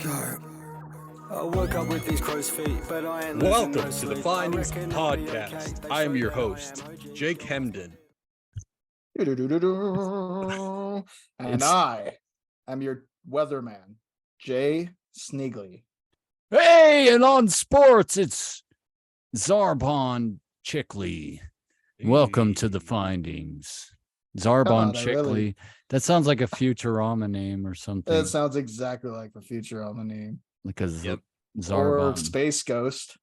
Go. I woke up with these crow's feet, but I ain't Welcome losing no to the sleep. Findings I reckon it'll be okay. Podcast. They I am show your you how host, I am, Jake Herndon. And I am your weatherman, Jay Sneagley. Hey, and on sports, it's Zarbon Chickley. Welcome to the Findings. Zarbon God, Chickley. That sounds like a Futurama name or something. That sounds exactly like the Futurama name. Because Yep. Zarbon. Or Space Ghost.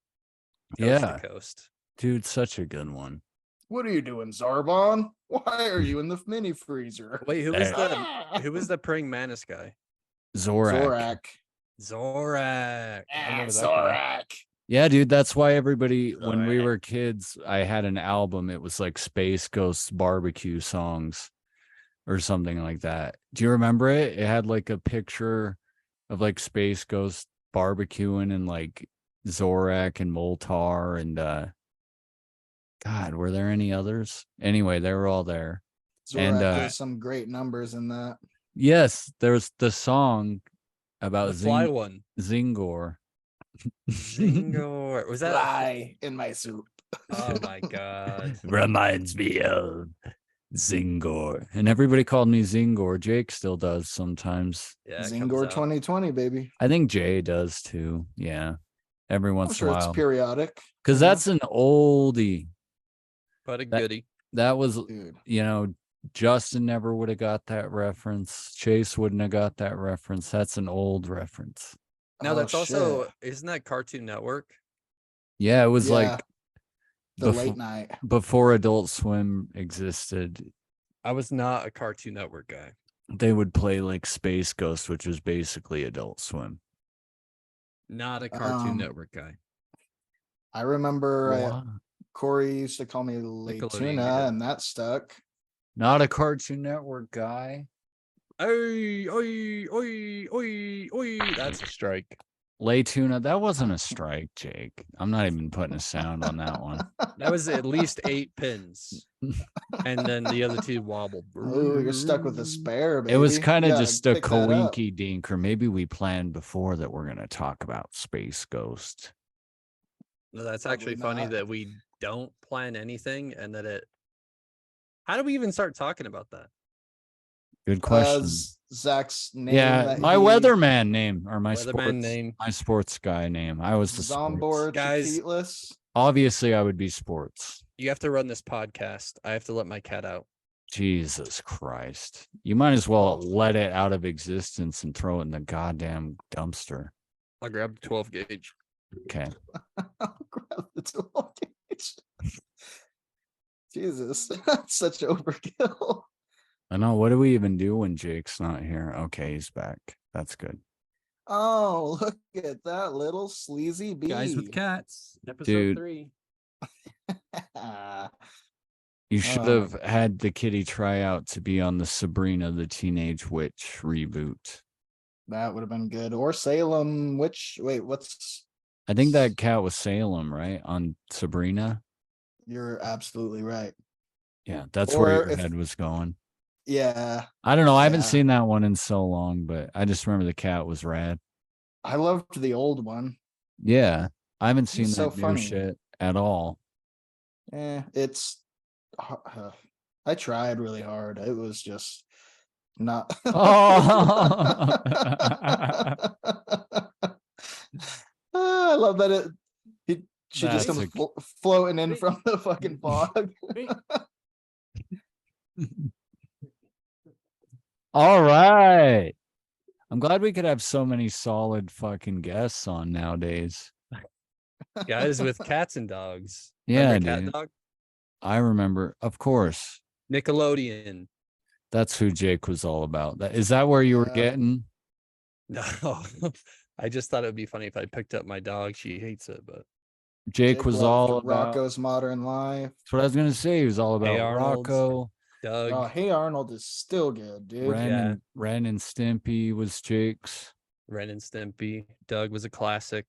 Coast Yeah, to coast. dude, such a good one. What are you doing, Zarbon? Why are you in the mini freezer? Wait, who was Hey. who was the praying mantis guy? Zorak. Zorak. I remember that guy. Zorak. Yeah, dude, that's why everybody, when we Zorak. were kids, I had an album. It was like Space Ghosts barbecue songs or something like that. Do you remember it? It had like a picture of like Space Ghost barbecuing and like Zorak and Moltar and God, were there any others? Anyway, they were all there. Zorak And, has some great numbers in that. Yes, there's the song about The fly one. Zingor. Zingor. Was that? Fly in my soup. Oh my god. Reminds me of Zingor. And everybody called me Zingor. Jake still does sometimes. Yeah. it comes Zingor out. 2020, baby. I think Jay does too. Yeah. Every I'm once sure in a it's while. periodic. Because you know? that's an oldie. But a goodie. That was, Dude. Justin never would have got that reference. Chase wouldn't have got that reference. That's an old reference. No, Oh, that's also shit. isn't that Cartoon Network? Yeah, it was Yeah, like the befo- late night. before Adult Swim existed. I was not a Cartoon Network guy. They would play like Space Ghost, which was basically Adult Swim. Not a Cartoon Um, Network guy. I remember Wow. Corey used to call me Nickelodeon, Laytuna, yeah. and that stuck. Not a Cartoon Network guy. Oi, oi, oi, oi, oi. That's a strike. Lay tuna. That wasn't a strike, Jake. I'm not even putting a sound on that one. That was at least 8 pins. And then the other 2 wobbled. Oh, you're stuck with a spare, baby. It was kind You of gotta just a pick that up. coinky dink, or maybe we planned before that we're going to talk about Space Ghost. No, that's Probably actually funny not. that we don't plan anything and that it. How do we even start talking about that? Good question. Zach's name. Yeah, that my he- weatherman name, or my Weatherman sports name. my sports guy name. I was the sports. Zombor Guys. Chiquitless. Obviously, I would be sports. You have to run this podcast. I have to let my cat out. Jesus Christ. You might as well let it out of existence and throw it in the goddamn dumpster. I'll grab the 12 gauge. Okay. Grab the 12 gauge. Jesus, that's such overkill. I know. What do we even do when Jake's not here? Okay, he's back. That's good. Oh, look at that little sleazy bee. Guys with cats. Episode Dude. 3. You should Oh. have had the kitty try out to be on the Sabrina the Teenage Witch reboot. That would have been good. Or Salem, which wait, what's I think that cat was Salem, right? On Sabrina. you're absolutely right. Yeah, that's Or where your if- head was going. Yeah. I don't know. I haven't Yeah. seen that one in so long, but I just remember the cat was rad. I loved the old one. Yeah, I haven't seen was that so new funny. shit at all. It's I tried really hard. It was just not Oh. I love that she just That's comes floating in from the fucking fog. All right. I'm glad we could have so many solid fucking guests on nowadays. Guys with cats and dogs. Yeah, Remember Cat dude. Dog? I remember, of course. Nickelodeon. That's who Jake was all about. Is that where you were Yeah. getting? No. I just thought it would be funny if I picked up my dog. She hates it, but Jake was loved all about. Rocco's Modern Life. That's what I was gonna say. He was all about Hey Arnold. Rocco. Doug. Oh, Hey Arnold is still good, dude. Ren and Stimpy was Jake's. Ren and Stimpy. Doug was a classic.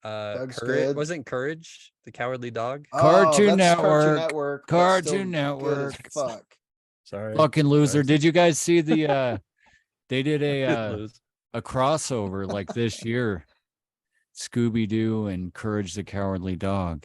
Doug's Courage good. wasn't Courage the Cowardly Dog? Cartoon that's Cartoon Network. Network. but Cartoon still good as Network. Fuck. Sorry. Fucking loser. Sorry. Did you guys see the they did a Lose. a crossover like this year. Scooby Doo and Courage the Cowardly Dog.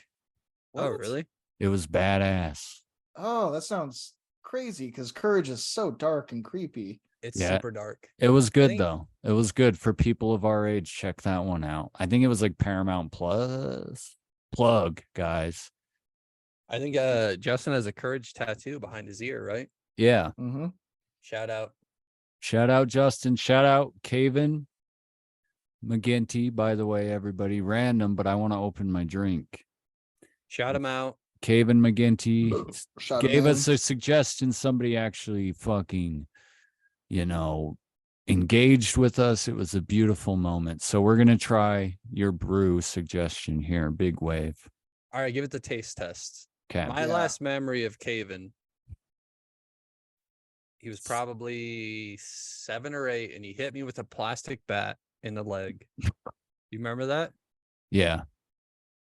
Oh, What? really? It was badass. Oh, that sounds crazy because Courage is so dark and creepy. It's Yeah. super dark. It was good think- though. It was good for people of our age. Check that one out. I think it was like Paramount Plus. Plug, guys. I think Justin has a courage tattoo behind his ear, right? Yeah. Mm-hmm. Shout out. Shout out Justin. Shout out Caven McGinty. By the way, everybody, random, but I want to open my drink. Shout him out. Caven McGinty Shot gave him us a suggestion. Somebody actually fucking, engaged with us. It was a beautiful moment. So we're gonna try your brew suggestion here. Big wave. All right, give it the taste test. Okay. My Yeah. last memory of Caven, he was probably 7 or 8, and he hit me with a plastic bat in the leg. You remember that? Yeah.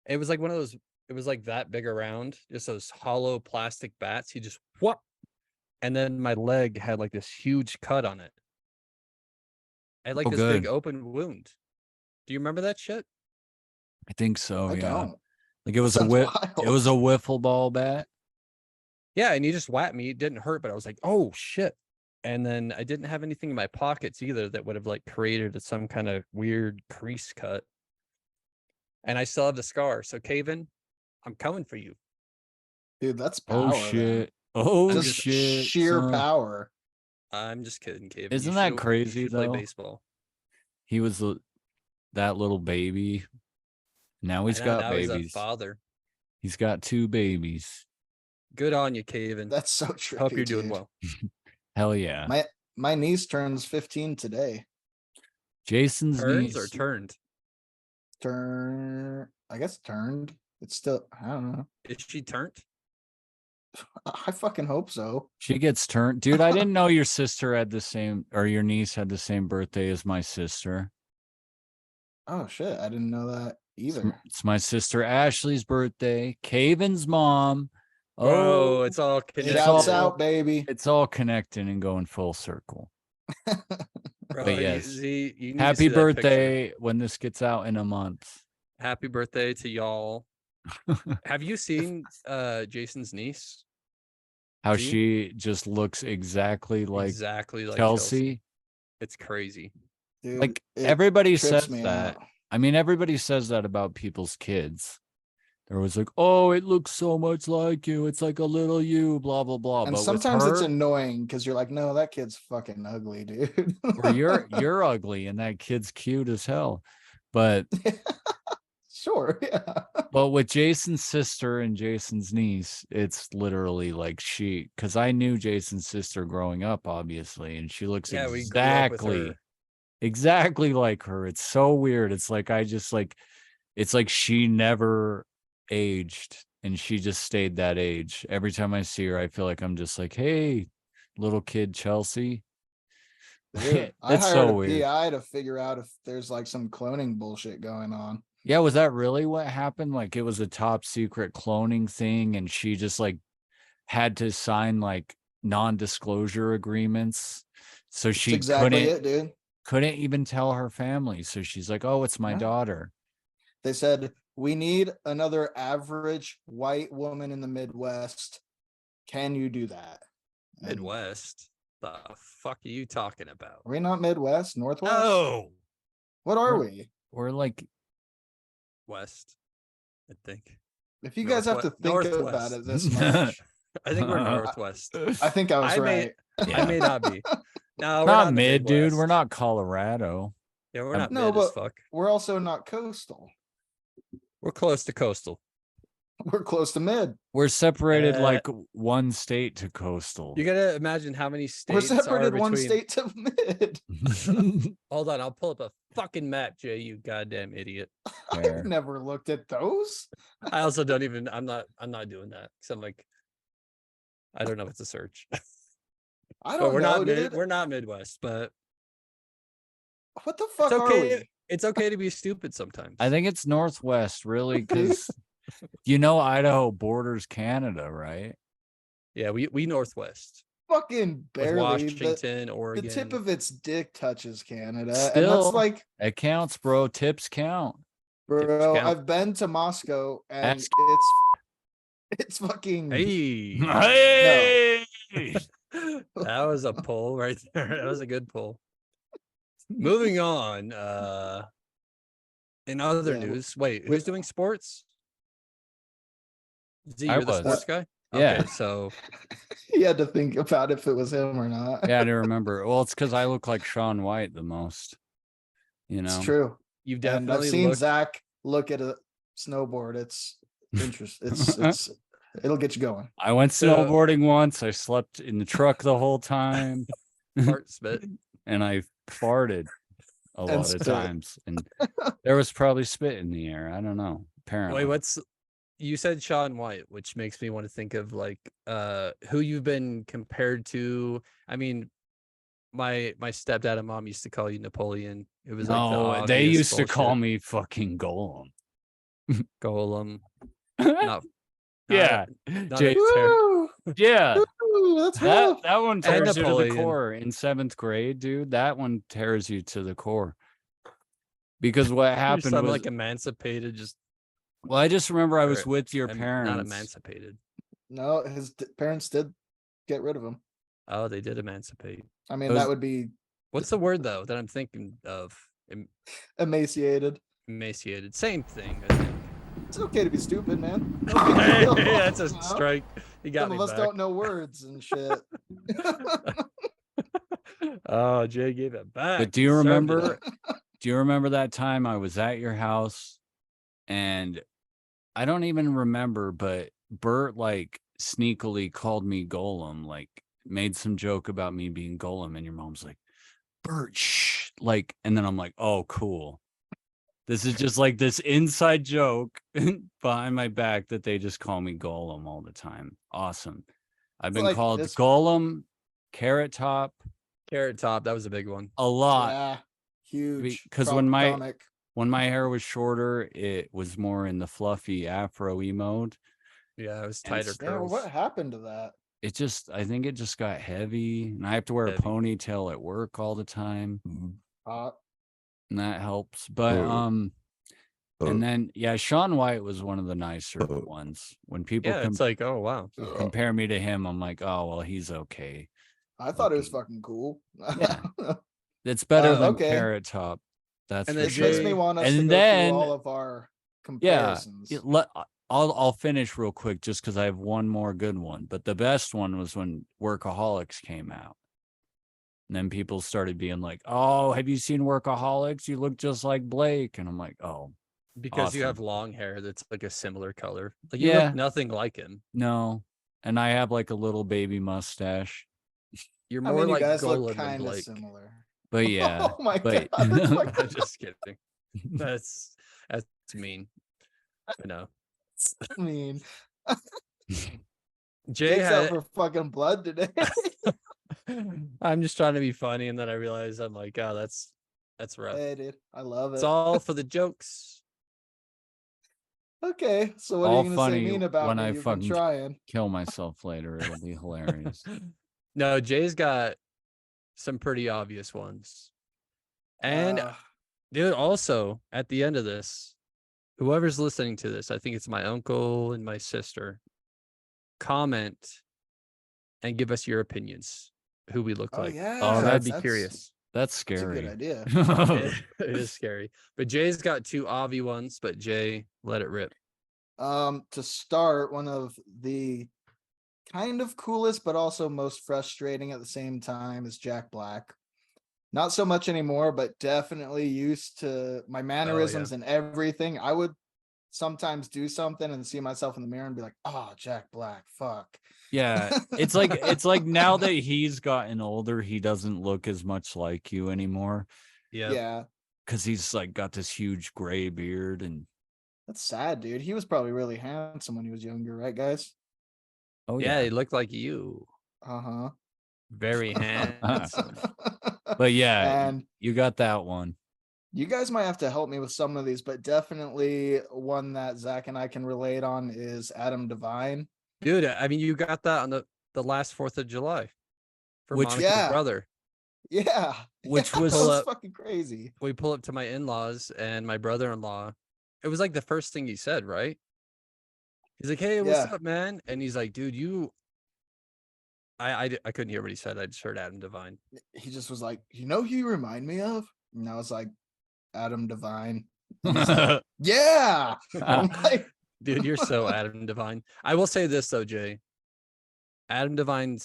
It was like one of those. It was like that big around, just those hollow plastic bats. He just whoop, and then my leg had like this huge cut on it. I had like Oh, this big good. open wound. Do you remember that shit? I think so. I Yeah. don't. Like it was a Sounds whip. wild. It was a wiffle ball bat. Yeah, and he just whacked me. It didn't hurt, but I was like, oh shit. And then I didn't have anything in my pockets either that would have like created some kind of weird crease cut. And I still have the scar. So Caven, I'm coming for you. Dude, that's power. Oh then. shit. Oh Just shit. sheer son. power. I'm just kidding, Caven. Isn't You that should- you crazy, should play though? baseball. He was that little baby. Now he's I know, got now he's a babies. father. He's got 2 babies. Good on you, Caven. That's so trippy. Hope you're doing dude. well. Hell yeah. My niece turns 15 today. Jason's Turns niece. or turned? I guess turned. It's still, I don't know. Is she turned? I fucking hope so. She gets turned. Dude, I didn't know your sister had the same, or your niece had the same birthday as my sister. Oh shit, I didn't know that either. It's my sister Ashley's birthday. Caven's mom. Oh, it's all connected. Shouts all- out, baby. It's all connecting and going full circle. Bro, but yes. you need to Happy see that picture. birthday when this gets out in a month. Happy birthday to y'all. Have you seen Jason's niece? How See? she just looks exactly like exactly like Chelsea. It's crazy. Dude, Like it everybody trips says me that. out. I mean, everybody says that about people's kids. They're always like, "Oh, it looks so much like you. It's like a little you." Blah blah blah. And but sometimes with it's her, annoying because you're like, no, that kid's fucking ugly, dude. or you're ugly and that kid's cute as hell. But Sure, yeah. but with Jason's sister and Jason's niece, it's literally like because I knew Jason's sister growing up, obviously, and she looks Yeah, we grew up with her. exactly like her. It's so weird. It's like it's like she never aged and she just stayed that age. Every time I see her, I feel like I'm just like, hey, little kid Chelsea. Dude, I It's hired so a weird. PI to figure out if there's like some cloning bullshit going on. Yeah, was that really what happened? Like it was a top secret cloning thing and she just like had to sign like non-disclosure agreements. So That's she exactly it, dude. couldn't even tell her family. So she's like, "Oh, it's my Yeah. daughter." They said, we need another average white woman in the Midwest. Can you do that? And Midwest. The fuck are you talking about? Are we not Midwest? Northwest? Oh, What are We're- we? We're like, West. I think. If you guys have to think about Northwest. it this much, I think we're Northwest. I think I was I may- right. I may not be. No, we're not in the mid, dude. We're Midwest. not Colorado. Yeah, we're not No, mid as but- fuck. We're also not coastal. We're close to coastal. We're close to mid. We're separated Uh, like one state to coastal. You gotta imagine how many We're states separated are one between. state to mid. Hold on, I'll pull up a fucking map, Jay. You goddamn idiot. Fair. I've never looked at those. I also don't even. I'm not doing that. Cause I'm like, I don't know what to search. I But don't we're know, not dude. we're not Midwest, but What the fuck it's are okay. we? It's okay to be stupid sometimes. I think it's Northwest, really, because Idaho borders Canada, right? Yeah, we Northwest. fucking with barely. Washington, The Oregon. tip of its dick touches Canada, and Still, that's like, it counts, bro. Tips count. bro. count. I've been to Moscow, and Ask- it's fucking. Hey, Hey! that was a pull right there. That was a good pull. Moving on. In other Yeah, news, wait, we- who's doing sports? Z, I you're the was. sports guy. Yeah. Okay, so He had to think about if it was him or not. Yeah, I do remember. Well, it's because I look like Shaun White the most. You know, It's true. you've And I've definitely seen looked. Zach look at a snowboard. It's interesting. It's it'll get you going. I went So- snowboarding once. I slept in the truck the whole time, Fart spit. and I farted a And lot of spit. times, and there was probably spit in the air. I don't know. Apparently, Wait, you said Shaun White, which makes me want to think of like who you've been compared to. I mean, my stepdad and mom used to call you Napoleon. It was like no, the they obvious used to call bullshit. me fucking Golem. Golem. Not, Yeah, not Jay- a ter- Woo! yeah. Woo, that's rough. That one tears you to the Napoleon. core in 7th grade, dude. That one tears you to the core. Because what you happened sound was, like emancipated. Just well, I just remember I was or with your not parents. emancipated. No, his parents did get rid of him. Oh, they did emancipate. I mean, It was- that would be What's the word though that I'm thinking of? emaciated. Emaciated. Same thing, I think. It's okay to be stupid, man. Hey, that's a You know? strike. You got Some me of us back. don't know words and shit. Oh, Jay gave it back. But do you Deserved it. remember? Do you remember that time I was at your house, and I don't even remember, but Bert like sneakily called me Golem, like made some joke about me being Golem, and your mom's like, Bert, shh, like, and then I'm like, oh, cool. This is just like this inside joke behind my back that they just call me Golem all the time. Awesome. I've been like called this- Golem, Carrot Top, Carrot Top. That was a big one. a lot. Yeah, huge. Because when my comic. when my hair was shorter, it was more in the fluffy afro-y mode. Yeah, it was And tighter Yeah, curls. what happened to that? I think it just got heavy, and I have to wear Heavy. a ponytail at work all the time, Uh, and that helps. But and then yeah, Shaun White was one of the nicer ones. When people Yeah, it's like, oh wow. compare me to him, I'm like, oh well, he's okay. I thought it was Okay. fucking cool. Yeah. It's better than okay. Carrot Top. That's And for then Which makes sure. me want us And to go then- through all of our Yeah, comparisons. I'll finish real quick just because I have one more good one. But the best one was when Workaholics came out. And then people started being like, oh, have you seen Workaholics? You look just like Blake. And I'm like, oh, Because you have Awesome. long hair that's like a similar color. Like you Yeah. look nothing like him. no. And I have like a little baby mustache. You're I more mean, you like guys Golem look than kind of Blake. similar. But yeah. Oh my but- god. That's like, I'm just kidding. That's mean. I know. I mean, Jay takes out had. for fucking blood today. I'm just trying to be funny, and then I realized I'm like, oh, that's rough. Hey, dude, I love it. It's all for the jokes. Okay, so what All are you gonna funny say mean about when me? I You've been fucking- trying. Kill myself later. It'll be hilarious. No, Jay's got some pretty obvious ones. And dude, also at the end of this, whoever's listening to this, I think it's my uncle and my sister, comment and give us your opinions, who we look oh like. yeah, Oh, I'd be that's- curious. That's That's a scary. good idea. It is scary. But Jay's got two obvious ones, but Jay, let it rip. To start, one of the kind of coolest but also most frustrating at the same time is Jack Black. Not so much anymore, but definitely used to my mannerisms and everything. I would sometimes do something and see myself in the mirror and be like, oh, Jack Black, fuck. Yeah, it's like now that he's gotten older, he doesn't look as much like you anymore Yeah, because he's like got this huge gray beard. And that's sad, dude. He was probably really handsome when he was younger, right, guys? oh Yeah, yeah, he looked like you. Uh-huh. Very handsome. but yeah, And you got that one. you guys might have to help me with some of these, but definitely one that Zach and I can relate on is Adam Devine. Dude, I mean, you got that on the last 4th of July. for Which- Monica's Yeah. brother. Yeah. Which Yeah, was- that Pull up- fucking crazy. We pull up to my in-laws and my brother-in-law. It was like the first thing he said, right? He's like, "Hey, what's Yeah. up, man?" And he's like, "Dude, I couldn't hear what he said. I just heard Adam Devine." He just was like, you know who you remind me of? And I was like, Adam Devine. And he's like, yeah. I'm like, Dude, you're so Adam Devine. I will say this though, Jay. Adam Devine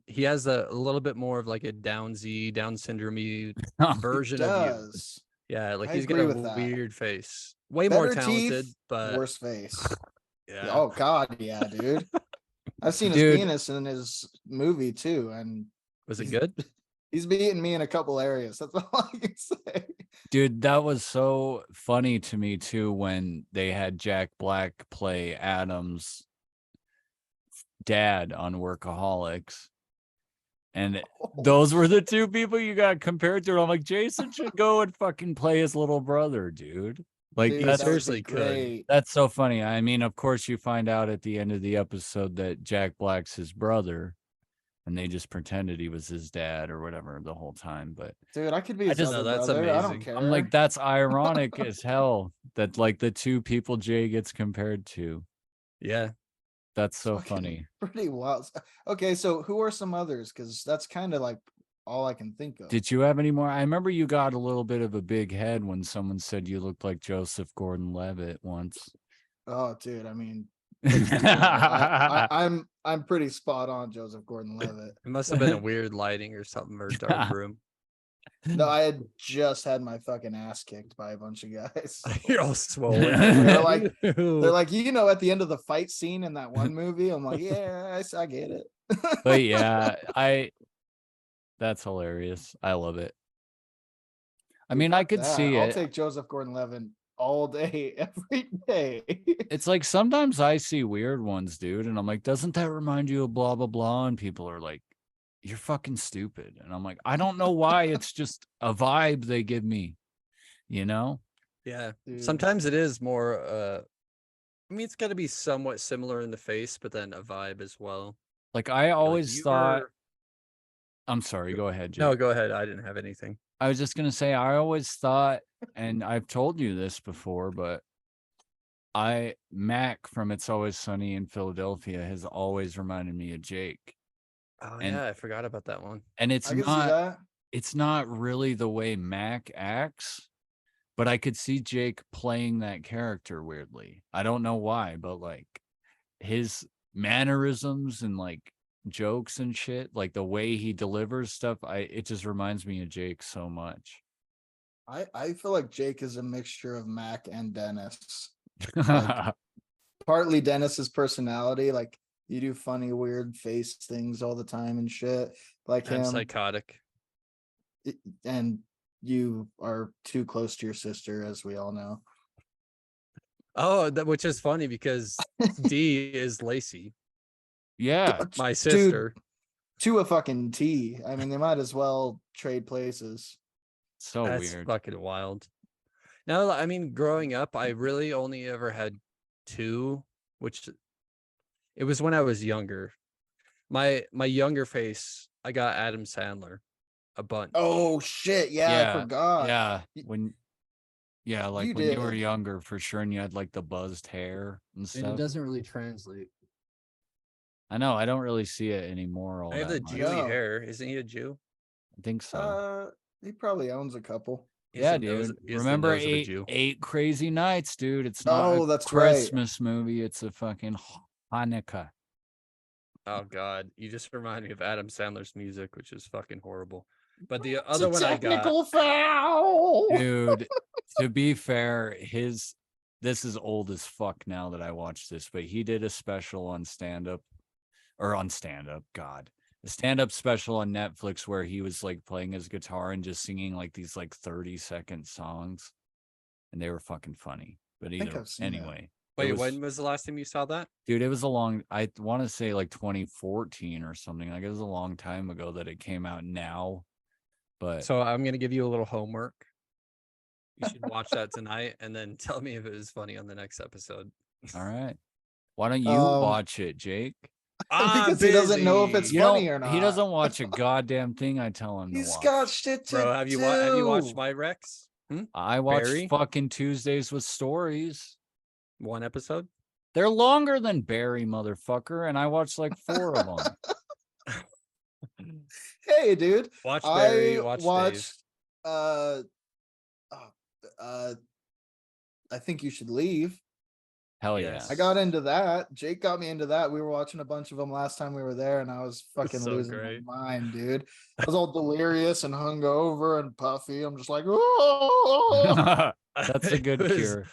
he has a little bit more of like a Down syndrome version of you. does. Yeah, like I he's got agree a with that. weird face. Way more Better talented, teeth, but worse face. yeah. Oh God, yeah, dude. I've seen his Dude. penis in his movie too, and Was it he's- good? he's beating me in a couple areas. That's all I can say. Dude, that was so funny to me too when they had Jack Black play Adam's dad on Workaholics. And those were the two people you got compared to. And I'm like, Jason should go and fucking play his little brother, dude. Like Dude, he that's that would be seriously could. great. that's so funny. I mean, of course, you find out at the end of the episode that Jack Black's his brother, and they just pretended he was his dad or whatever the whole time. But Dude, I could be I his just- other No, that's brother. I don't amazing. care. I'm like, that's ironic as hell that like the two people Jay gets compared to. Yeah. That's so Fucking funny. pretty wild. Okay, so who are some others? Because that's kind of like all I can think of. Did you have any more? I remember you got a little bit of a big head when someone said you looked like Joseph Gordon-Levitt once. Oh, dude, I mean, I I'm pretty spot on, Joseph Gordon-Levitt. It must have been a weird lighting or something or dark room. No, I had just had my fucking ass kicked by a bunch of guys. You're all swollen. They're like, you know, at the end of the fight scene in that one movie, I'm like, yeah, I get it. But yeah, that's hilarious. I love it. I mean, I could Yeah, see I'll it. take Joseph Gordon-Levitt all day, every day. It's like sometimes I see weird ones, dude, and I'm like, doesn't that remind you of blah blah blah? And people are like, you're fucking stupid. And I'm like, I don't know why. It's just a vibe they give me, you know? Yeah. Dude. Sometimes it is more I mean it's gotta be somewhat similar in the face, but then a vibe as well. Like I Like, always you thought. were- I'm sorry. Go ahead, Jake. No, go ahead. I didn't have anything. I was just gonna say I always thought, and I've told you this before, but Mac from It's Always Sunny in Philadelphia has always reminded me of Jake. Oh And- yeah, I forgot about that one. And it's I can see not that. it's not really the way Mac acts, but I could see Jake playing that character weirdly. I don't know why, but like his mannerisms and like jokes and shit, like the way he delivers stuff, it just reminds me of Jake so much. I feel like Jake is a mixture of Mac and Dennis. Partly Dennis's personality, like you do funny, weird face things all the time and shit, like I'm him. psychotic. And you are too close to your sister, as we all know. Oh, which is funny because D is Lacey, Yeah. my sister. To a fucking T. I mean, they might as well trade places. So That's weird. fucking wild. No, I mean, growing up, I really only ever had two, which it was when I was younger. My younger face, I got Adam Sandler a bunch. Oh shit! Yeah, Yeah, I forgot. Yeah. Y- Like you when you were did. younger for sure, and you had like the buzzed hair and stuff. really translate. I know, I don't really see it anymore. All I have that the much. Jewy No. hair. Isn't he a Jew? I think so. He probably owns a couple. He has Yeah, the nose- dude. he has the Remember nose of a Jew. eight crazy nights, dude. It's not Oh, a that's right. Christmas movie. It's a fucking Hanukkah. Oh God, you just remind me of Adam Sandler's music, which is fucking horrible. But the other one I got, foul. Dude, to be fair, this is old as fuck now that I watched this, but he did a special on stand-up. God. A stand-up special on Netflix where he was like playing his guitar and just singing like these like 30-second songs. And they were fucking funny. But think either I've seen that. anyway. wait, was- when was the last time you saw that? Dude, it was I want to say like 2014 or something. Like it was a long time ago that it came out now. But So I'm gonna give you a little homework. You should watch that tonight and then tell me if it was funny on the next episode. all right. Why don't you Um, watch it, Jake? because he doesn't know if it's You funny know, or not. he doesn't watch a goddamn thing I tell him to He's watch. got shit to Bro, have you watched do. my Rex? I watch Barry? fucking Tuesdays with Stories. One episode? They're longer than Barry, motherfucker, and I watched like 4 of them. Hey, dude. Watch Barry, I watch Dave. watched I think you should leave. Hell Yes. I got into that. Jake got me into that. We were watching a bunch of them last time we were there, and I was fucking So losing great. my mind, dude. I was all delirious and hungover and puffy. I'm just like, oh. yeah. That's a good It was- cure.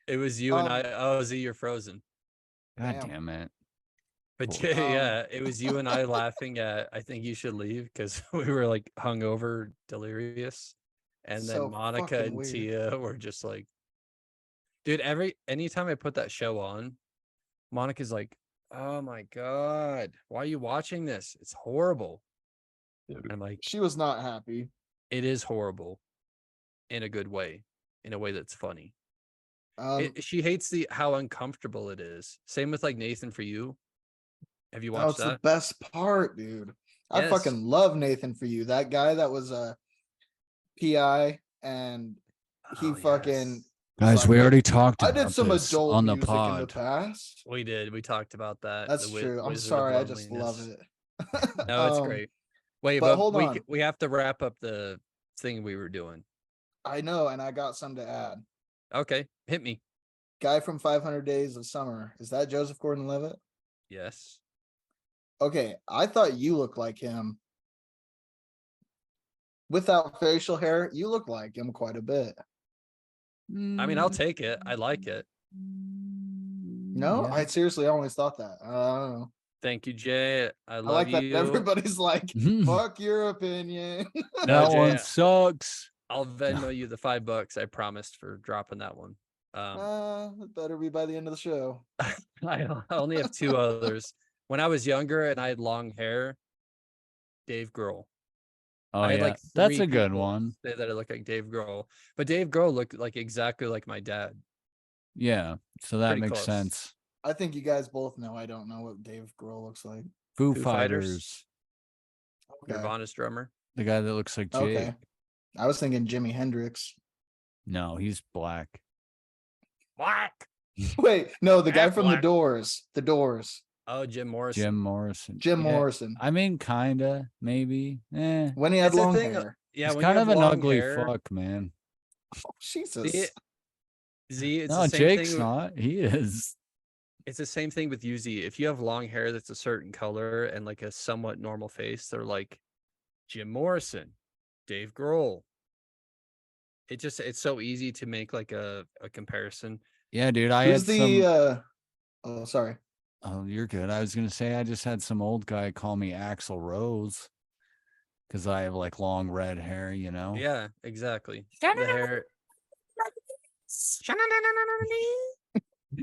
It was you and I. Oh, Z, you're frozen. God Damn. damn it. But Cool. yeah, it was you and I laughing at I think you should leave because we were like hungover, delirious. And then So Monica fucking and weird. Tia were just like, dude, anytime I put that show on, Monica's like, oh my God, why are you watching this? It's horrible. I'm like, She was not happy. it is horrible in a good way, in a way that's funny. She hates how uncomfortable it is. Same with like Nathan For You. Have you Oh, watched it's the that? best part, dude. I Yes. fucking love Nathan For You. That guy that was a PI, and he Oh, fucking. yes. Guys, we fucking- already talked I about did some this adult on the music in the pod. past. We did. We talked about that. That's the true. I'm Wizard of sorry. I just love Loneliness. it. No, it's great. Wait, but but hold on. we have to wrap up the thing we were doing. I know, and I got some to add. Okay, hit me. Guy from 500 Days of Summer. Is that Joseph Gordon-Levitt? Yes. Okay, I thought you looked like him. Without facial hair, you look like him quite a bit. I mean, I'll take it. I like it. No, Yeah. I seriously always thought that. I don't know. Thank you, Jay. I I love like that you. everybody's like, fuck your opinion. No, That Jay, one sucks. I'll Venmo you the $5 I promised for dropping that one. It better be by the end of the show. I only have 2 others. When I was younger and I had long hair, Dave Grohl. Oh I had yeah, like that's 3 a good people one. say that I look like Dave Grohl, but Dave Grohl looked like exactly like my dad. Yeah, so that Pretty makes close. sense. I think you guys both know I don't know what Dave Grohl looks like. Foo Foo Fighters, Okay. Nirvana's drummer. the guy that looks like Jake. Okay. I was thinking Jimi Hendrix. No, he's black. Black. Wait, no, the guy Half from The black. Doors. The Doors. Oh, Jim Morrison. Jim Morrison. Jim Yeah, Morrison. I mean, kinda, maybe. When he had It's a long thing, hair. Yeah, he's when you kind have of an long ugly hair- fuck, man. Oh, Jesus. Z, it's No, the same Jake's thing. not. He is. It's the same thing with UZ. If you have long hair that's a certain color and like a somewhat normal face, they're like Jim Morrison, Dave Grohl. It's so easy to make like a comparison. Yeah, dude. I had Who's the some. oh sorry. Oh, you're good. I was gonna say I just had some old guy call me Axl Rose because I have like long red hair. You know. Yeah, exactly. The hair.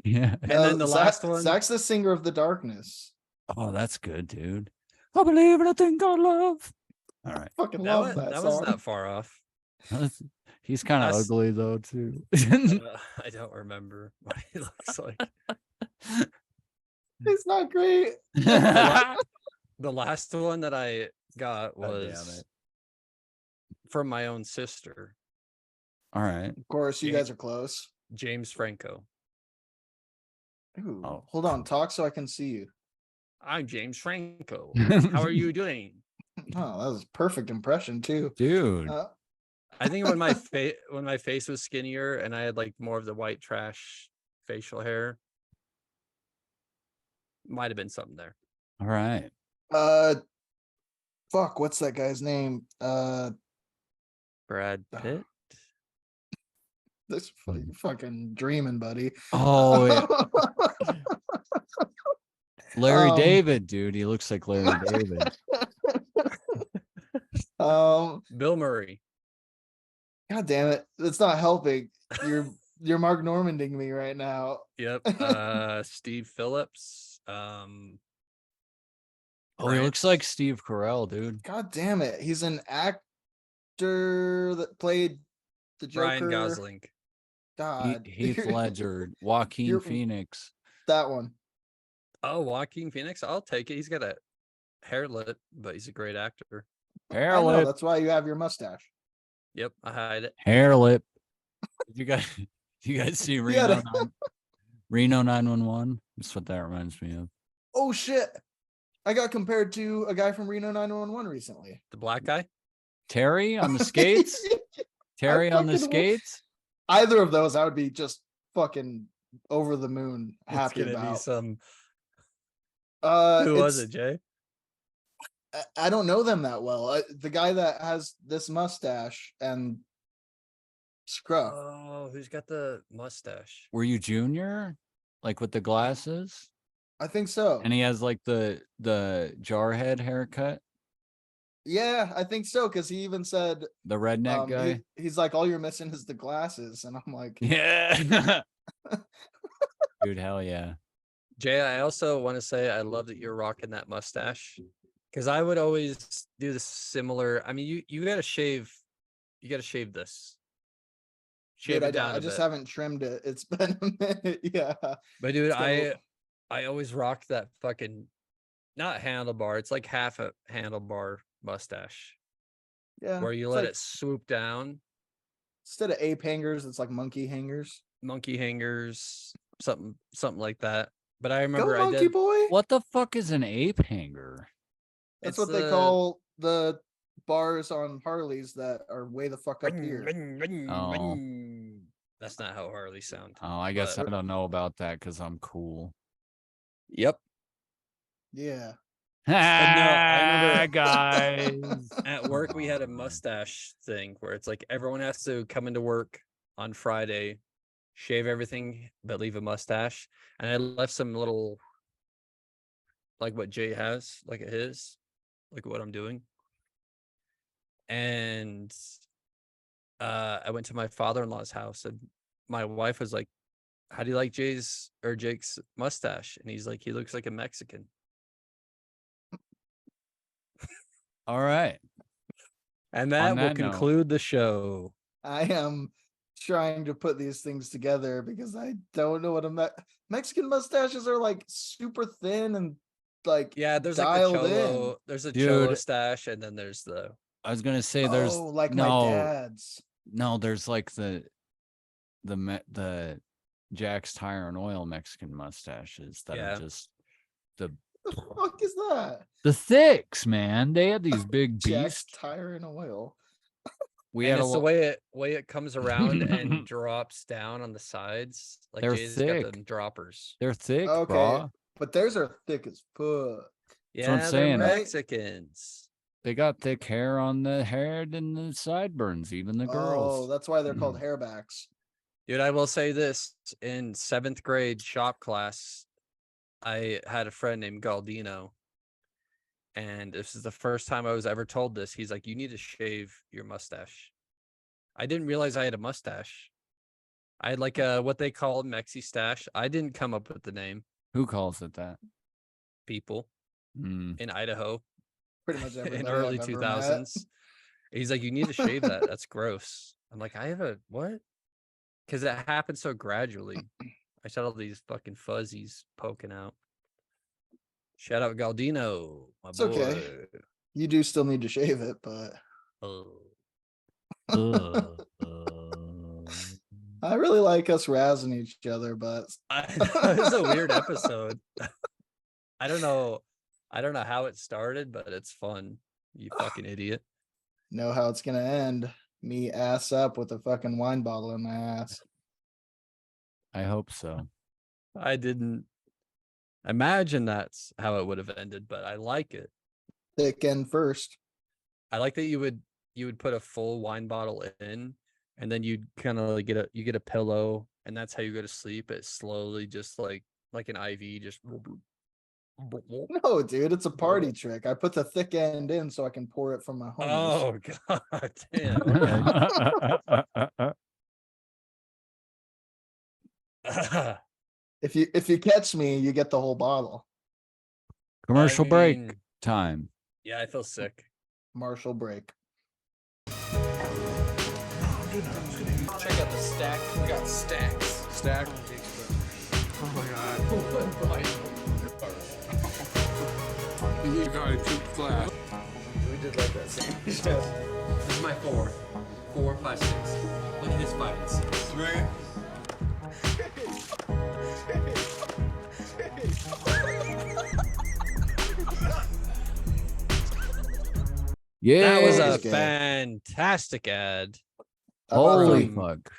Yeah. And then the last one. Zach's the singer of The Darkness. Oh, that's good, dude. I believe in a thing called love. All right. Fucking That, love was, that that song. was not far off. He's kind of That's- ugly though too. I don't remember what he looks like. It's not great. The last one that I got God damn was it. from my own sister, All right. Of course, you Yeah. guys are close. James Franco. Ooh, Oh, hold on, talk so I can see you. I'm James Franco. How are you doing? Oh, that was a perfect impression too. Dude. I think when my face was skinnier and I had like more of the white trash facial hair, might have been something there. All right. Fuck, what's that guy's name? Brad Pitt. This fucking dreaming, buddy. Oh, Larry Um, David, dude. He looks like Larry David. Bill Murray. God damn it, it's not helping. You're Mark Normanding me right now. Yep. Steve Phillips. Oh, he looks like Steve Carell, dude. God damn it, he's an actor that played the Joker. Ryan Gosling. God, Heath Ledger, Joaquin you're- Phoenix. that one. Oh, Joaquin Phoenix. I'll take it. He's got a hairlet, but he's a great actor. Hair I know, lip. that's why you have your mustache. Yep, I hide it. Hair lip. You guys, you guys see You Reno? gotta- Reno 911. That's what that reminds me of. Oh shit! I got compared to a guy from Reno 911 recently. The black guy. Terry on the skates. Terry on the fucking wa- skates. Either of those, I would be just fucking over the moon It's happy gonna be about. some. Who Who was it, Jay? I don't know them that well. The guy that has this mustache and scruff. Oh, who's got the mustache? Were you junior? Like with the glasses? I think so. And he has like the jarhead haircut. Yeah, I think so. Because he even said, The redneck guy. he's like, all you're missing is the glasses, and I'm like, Yeah. Dude, hell yeah. Jay, I also want to say I love that you're rocking that mustache because I would always do the similar. I mean, you gotta shave. You gotta shave this. Shave dude, it down I a just bit. haven't trimmed it. It's been a minute. Yeah. But dude, It's been I always rock that fucking not handlebar. It's like half a handlebar mustache Yeah. where you it's let like, it swoop down. instead of ape hangers, it's like monkey hangers. Monkey hangers, something like that. But I Go remember I monkey did. boy. What the fuck is an ape hanger? That's It's what they call the bars on Harleys that are way the fuck up here. Oh. That's not how Harley sound. Oh, I guess But- I don't know about that because I'm cool. Yep. Yeah. I remember- guys. At work, we had a mustache thing where it's like everyone has to come into work on Friday, shave everything, but leave a mustache. And I left some little, like what Jay has, like his, like what I'm doing. And I went to my father-in-law's house, and my wife was like, "How do you like Jake's mustache?" And he's like, "He looks like a Mexican." All right. And that will that note- conclude the show. I am trying to put these things together because I don't know what a Mexican mustaches are like, super thin and like Yeah, there's like the dialed cholo. in. There's a Dude. cholo stash, and then there's the I was gonna say there's Oh, like no, my dad's. no, there's like the Jack's Tire and Oil Mexican mustaches that Yeah. are just the The fuck is that? thicks, man. They had these big Jack's beasts. Tire and Oil. We and had a it's the lo- way it comes around and drops down on the sides. Like They're Jay's got thick. them droppers. They're thick, Okay. bro. But theirs are thick as fuck. Yeah, what I'm they're saying. Mexicans. They got thick hair on the head and the sideburns, even the Oh, girls. that's why they're called hairbacks. Dude, I will say this: in 7th grade shop class, I had a friend named Galdino, and this is the first time I was ever told this. He's like, "You need to shave your mustache." I didn't realize I had a mustache. I had like a what they call Mexi stash. I didn't come up with the name. Who calls it that? People Mm. in Idaho Pretty much everybody in I've early ever 2000s. He's like, "You need to shave that. That's gross." I'm like, "I have a what?" Because it happened so gradually. I saw all these fucking fuzzies poking out. Shout out Galdino, my It's boy. okay. You do still need to shave it, but Oh. Ugh. I really like us razzing each other, but It's a weird episode. I don't know how it started, but it's fun. You fucking idiot. know how it's gonna end. Me ass up with a fucking wine bottle in my ass. I hope so. I didn't imagine that's how it would have ended, but I like it. Thick end first. I like that you would put a full wine bottle in, and then you'd kind of like get a pillow, and that's how you go to sleep. It slowly just like an IV just. No, dude, it's a party trick. I put the thick end in so I can pour it from my homies. Oh god damn. Okay. If you catch me, you get the whole bottle. Commercial I break mean, time. Yeah, I feel sick. Marshall break. Check out the stack. We got stacks. Stack. Oh my god. You got a two class. We did like that same. This is my 4. 4, 5, 6. Look at his 5 and 6. 3. Yeah, That was That a was good. fantastic ad. holy Um, fuck.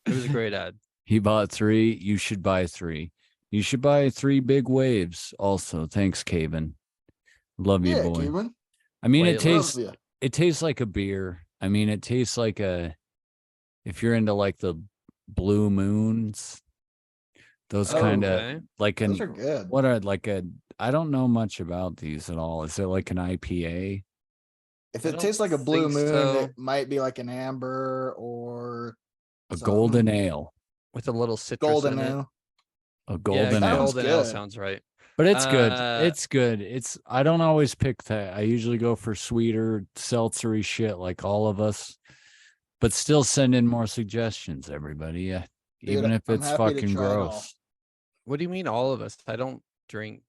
It was a great ad. He bought 3. You should buy 3. You should buy 3 big waves also. Thanks, Caven. Love you, Yeah, boy. Kevin. I mean, Wait, it tastes Love ya. it tastes like a beer. I mean, it tastes like if you're into like the blue moons, those Oh, kind of Okay. like Those are good. what are like a I don't know much about these at all. Is it like an IPA? If I it don't tastes like a blue think moon, so. it might be like an amber or A something. golden ale. With a little citrus golden in it. ale. A golden Sounds ale. golden ale good. sounds right. But it's good. Uh, It's good. It's I don't always pick that. I usually go for sweeter, seltzery shit like all of us. But still send in more suggestions, everybody. Yeah. Dude, Even if I'm it's happy to fucking try it all. gross. What do you mean all of us? I don't drink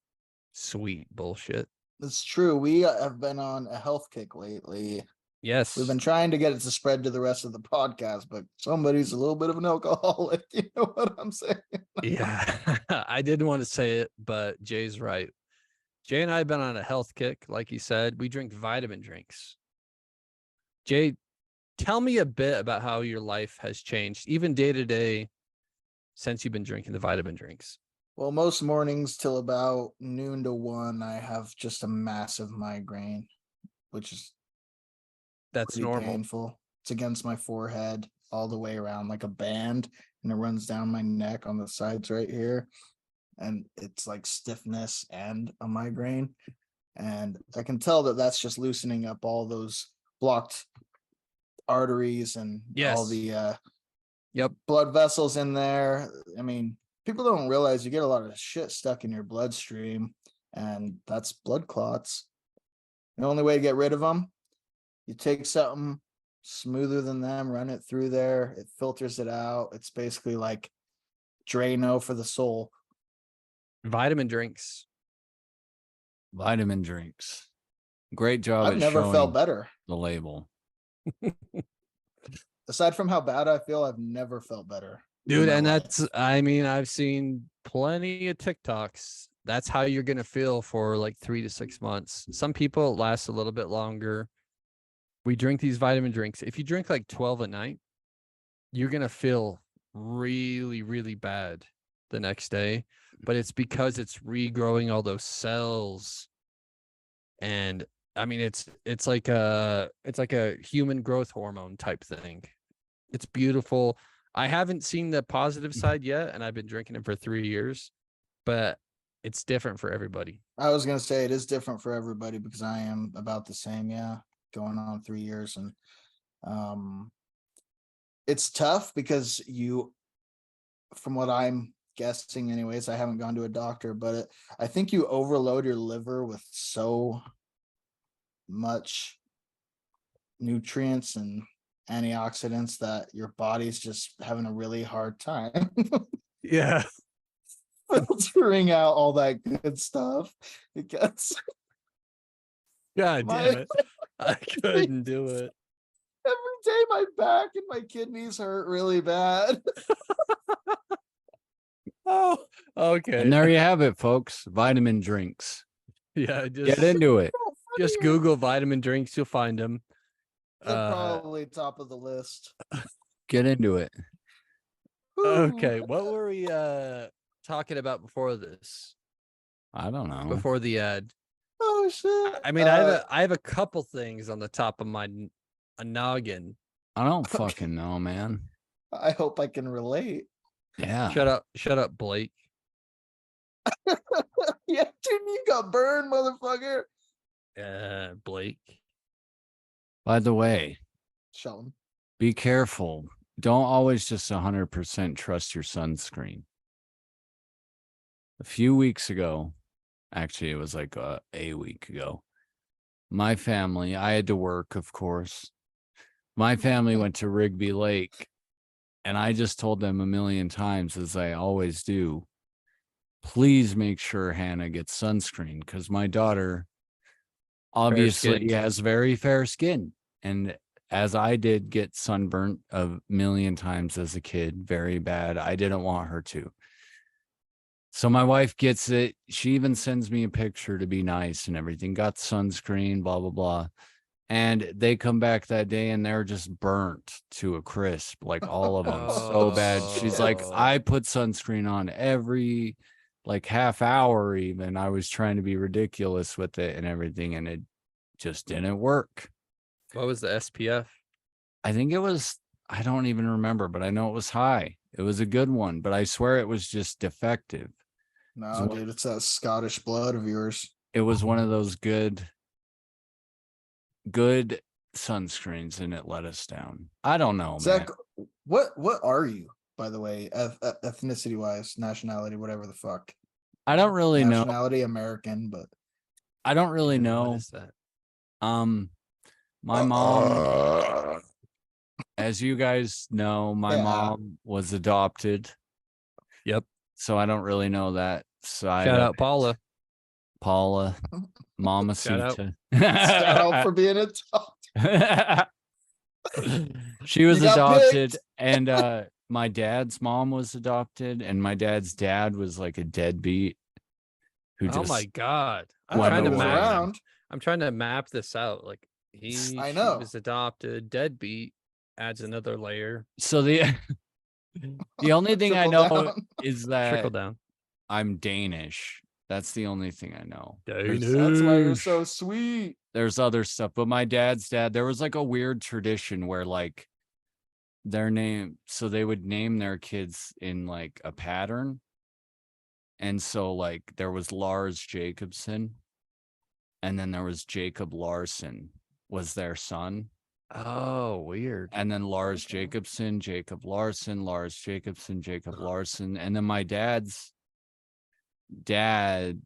sweet bullshit. It's true. We have been on a health kick lately. Yes. We've been trying to get it to spread to the rest of the podcast, but somebody's a little bit of an alcoholic. You know what I'm saying? Yeah. I didn't want to say it, but Jay's right. Jay and I have been on a health kick, like he said. We drink vitamin drinks. Jay, tell me a bit about how your life has changed, even day to day, since you've been drinking the vitamin drinks. Well, most mornings till about noon to 1, I have just a massive migraine, which is That's pretty normal. painful. It's against my forehead all the way around like a band, and it runs down my neck on the sides right here. And it's like stiffness and a migraine. And I can tell that that's just loosening up all those blocked arteries and all Yes. the Yep. blood vessels in there. I mean, people don't realize you get a lot of shit stuck in your bloodstream, and that's blood clots. The only way to get rid of them, you take something smoother than them, run it through there, it filters it out. It's basically like Drano for the soul. Vitamin drinks. Vitamin drinks. Great job I've at never showing felt better. the label. Aside from how bad I feel, I've never felt better. in Dude, my and life. that's, I mean, I've seen plenty of TikToks. That's how you're going to feel for like 3 to 6 months. Some people it lasts a little bit longer. We drink these vitamin drinks. If you drink like 12 a night, you're going to feel really, really bad the next day. But it's because it's regrowing all those cells. And I mean, it's like a human growth hormone type thing. It's beautiful. I haven't seen the positive side yet, and I've been drinking it for 3 years, but it's different for everybody. I was gonna say it is different for everybody because I am about the same, yeah, going on 3 years. And it's tough because you, from what I'm guessing anyways, I haven't gone to a doctor, but I think you overload your liver with so much nutrients and antioxidants that your body's just having a really hard time Yeah. filtering out all that good stuff because God My- damn it. I couldn't do it. every day my back and my kidneys hurt really bad. Oh, okay. And there you have it, folks. Vitamin drinks. Yeah, Get into it. just Google vitamin drinks, you'll find them. They're probably top of the list. Get into it. Okay, what were we talking about before this? I don't know. Before the ad? Oh shit. I mean, I have a couple things on the top of my noggin. I don't fucking know, man. I hope I can relate. Yeah. Shut up, Blake. Yeah, dude, you got burned, motherfucker. Blake. By the way, Sheldon. be careful. Don't always just 100% trust your sunscreen. A few weeks ago, actually, it was like a week ago, my family, I had to work, of course. My family went to Rigby Lake, and I just told them a million times, as I always do, please make sure Hannah gets sunscreen because my daughter obviously skin. has very fair skin. And as I did get sunburnt a million times as a kid, very bad, I didn't want her to. So my wife gets it. She even sends me a picture to be nice and everything. Got sunscreen, blah, blah, blah. And they come back that day and they're just burnt to a crisp, like all of them. So bad. She's like, Oh. I put sunscreen on every like half hour even. I was trying to be ridiculous with it and everything, and it just didn't work. What was the SPF? I think it was, I don't even remember, but I know it was high. It was a good one, but I swear it was just defective. No, dude, it's that Scottish blood of yours. It was one of those good sunscreens, and it let us down. I don't know, Zach, man. what are you, by the way, ethnicity wise, nationality, whatever the fuck? I don't really know. Nationality American, but I don't really What know. is that? My mom, as you guys know, my Yeah. mom was adopted. Yep. So I don't really know that side. Shout of out it. Paula. Mama Shout out. Sita. shout out for being adopted. She was You got adopted, picked. and my dad's mom was adopted, and my dad's dad was like a deadbeat who Oh just my god. I'm Went trying to away. move around. I'm trying to map this out. Like she know. was adopted, deadbeat adds another layer. so the only thing I Trickle know down. is that Trickle down. I'm Danish. That's the only thing I know. That's why you're so sweet. There's other stuff, but my dad's dad, there was like a weird tradition where like their name, so they would name their kids in like a pattern. And so like there was Lars Jacobson, and then there was Jacob Larson was their son. Oh, weird. And then Lars Okay. Jacobson, Jacob Larson, Lars Jacobson, Jacob Larson. And then my dad's dad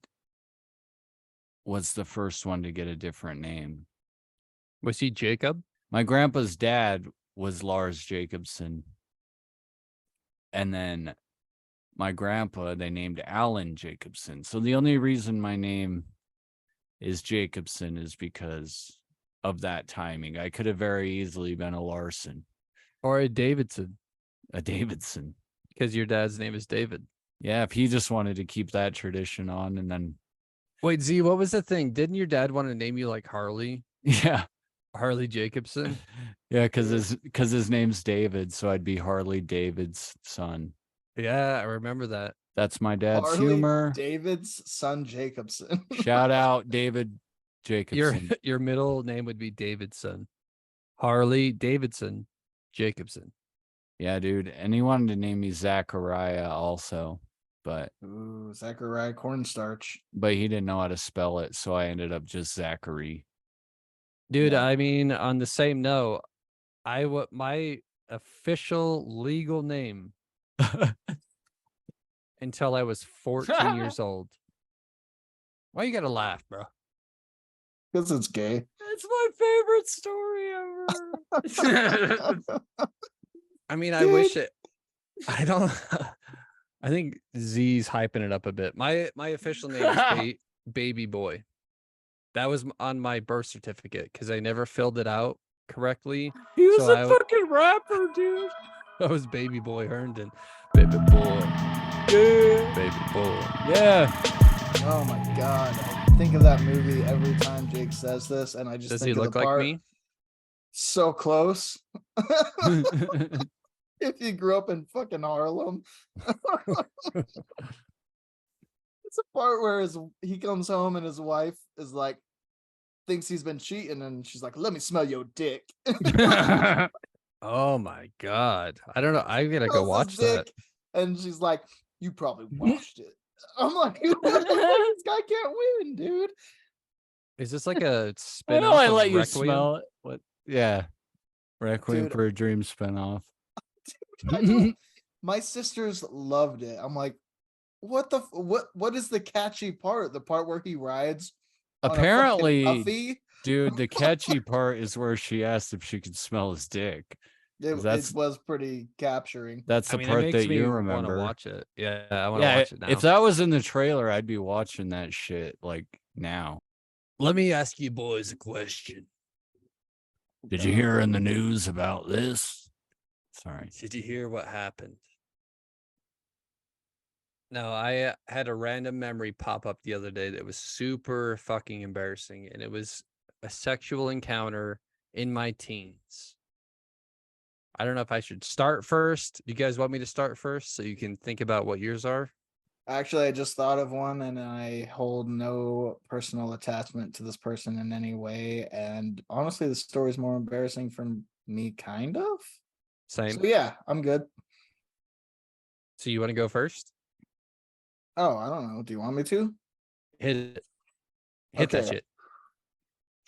was the first one to get a different name. Was he Jacob? My grandpa's dad was Lars Jacobson. And then my grandpa, they named Alan Jacobson. So the only reason my name is Jacobson is because of that timing. I could have very easily been a Larson, Or a Davidson? a Davidson. Because your dad's name is David. Yeah, if he just wanted to keep that tradition on, and then Wait, Z, what was the thing? Didn't your dad want to name you like Harley? yeah, Harley Jacobson? yeah, because his name's David, so I'd be Harley David's son. Yeah, I remember that. That's my dad's Harley humor. David's son Jacobson. Shout out David Your Jacobson. your middle name would be Davidson. Harley Davidson Jacobson. Yeah, dude. And he wanted to name me Zachariah also, but Ooh, Zachariah Cornstarch. he didn't know how to spell it, so I ended up just Zachary. Dude, Yeah. I mean, on the same note, my official legal name until I was 14 years old. Why you gotta laugh, bro? Because it's gay. It's my favorite story ever. I mean, I wish it. I don't. I think Z's hyping it up a bit. My official name is Baby Boy. That was on my birth certificate because I never filled it out correctly. He was So a fucking rapper, dude. I was Baby Boy Herndon. Baby boy. Yeah. Baby boy. Yeah. Oh my god. I think of that movie every time Jake says this, and I just Does think he of look the like part me? so close. If you grew up in fucking Harlem. It's a part where he comes home and his wife is like, thinks he's been cheating, and she's like, let me smell your dick. Oh my god. I don't know. I gotta go Smells his watch that. dick, and she's like, you probably washed it. I'm like, this guy can't win, dude. Is this like a I spin know I off let of you Requiem? smell it. What? Yeah. Requiem Dude. for a Dream spinoff. I don't- my sisters loved it. I'm like, what is the catchy part? The part where he rides on a fucking Apparently, Huffy? dude, the catchy part is where she asked if she could smell his dick. It That's was pretty capturing. that's I the mean, it part makes that me you want to remember. watch it. Yeah, I want to Yeah, watch it now. if that was in the trailer, I'd be watching that shit like now. Let me ask you boys a question. Did you hear in the news about this? Sorry. Did you hear what happened? No, I had a random memory pop up the other day that was super fucking embarrassing, and it was a sexual encounter in my teens. I don't know if I should start first. Do you guys want me to start first so you can think about what yours are? Actually, I just thought of one, and I hold no personal attachment to this person in any way. And honestly, the story's more embarrassing for me, kind of. Same. So yeah, I'm good. So you want to go first? Oh, I don't know. Do you want me to? Hit it. Hit that Okay. shit.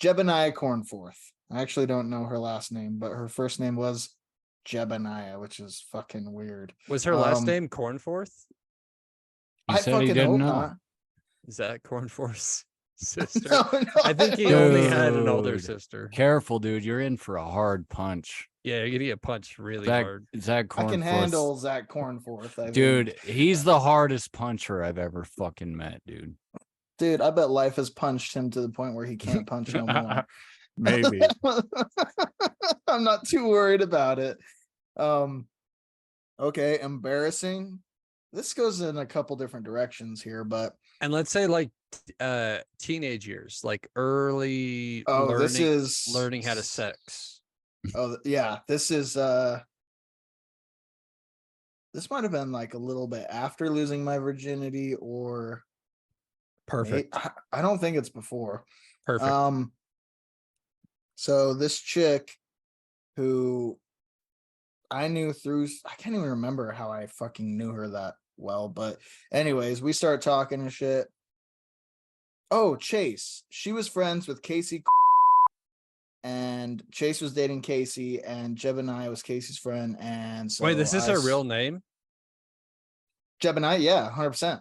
Jebediah Cornforth. I actually don't know her last name, but her first name was Jebediah, which is fucking weird. Was her last Um, name Cornforth? He I said he fucking didn't hope know. not. Is that Cornforth's sister? No, I think he don't. only had an older Dude. sister. Careful, dude. You're in for a hard punch. Yeah, you're gonna get punched really Zach, hard. Zach I can Cornforth. handle Zach Cornforth. I Dude, think. he's the hardest puncher I've ever fucking met, dude. Dude, I bet life has punched him to the point where he can't punch no more. Maybe. I'm not too worried about it. Okay, embarrassing. This goes in a couple different directions here, but And let's say like teenage years, like early this is learning how to sex. Oh yeah, this is this might have been like a little bit after losing my virginity, or Perfect. I don't think it's before. Perfect. So this chick who I knew through, I can't even remember how I fucking knew her that well, but anyways, we start talking and shit. Oh, Chase. She was friends with Casey, and Chase was dating Casey, and Jebediah was Casey's friend. And so Wait, this is her real name? Jebediah, yeah, 100%.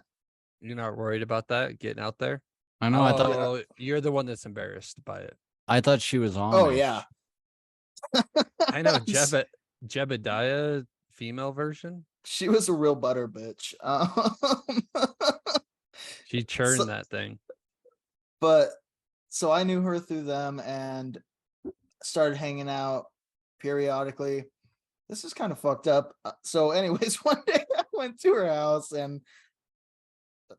You're not worried about that getting out there? I know. Oh, you're the one that's embarrassed by it. I thought she was on. Oh yeah. I know Jebediah female version. She was a real butter bitch. She churned So- that thing. But so I knew her through them and started hanging out periodically. This is kind of fucked up. So anyways, one day I went to her house and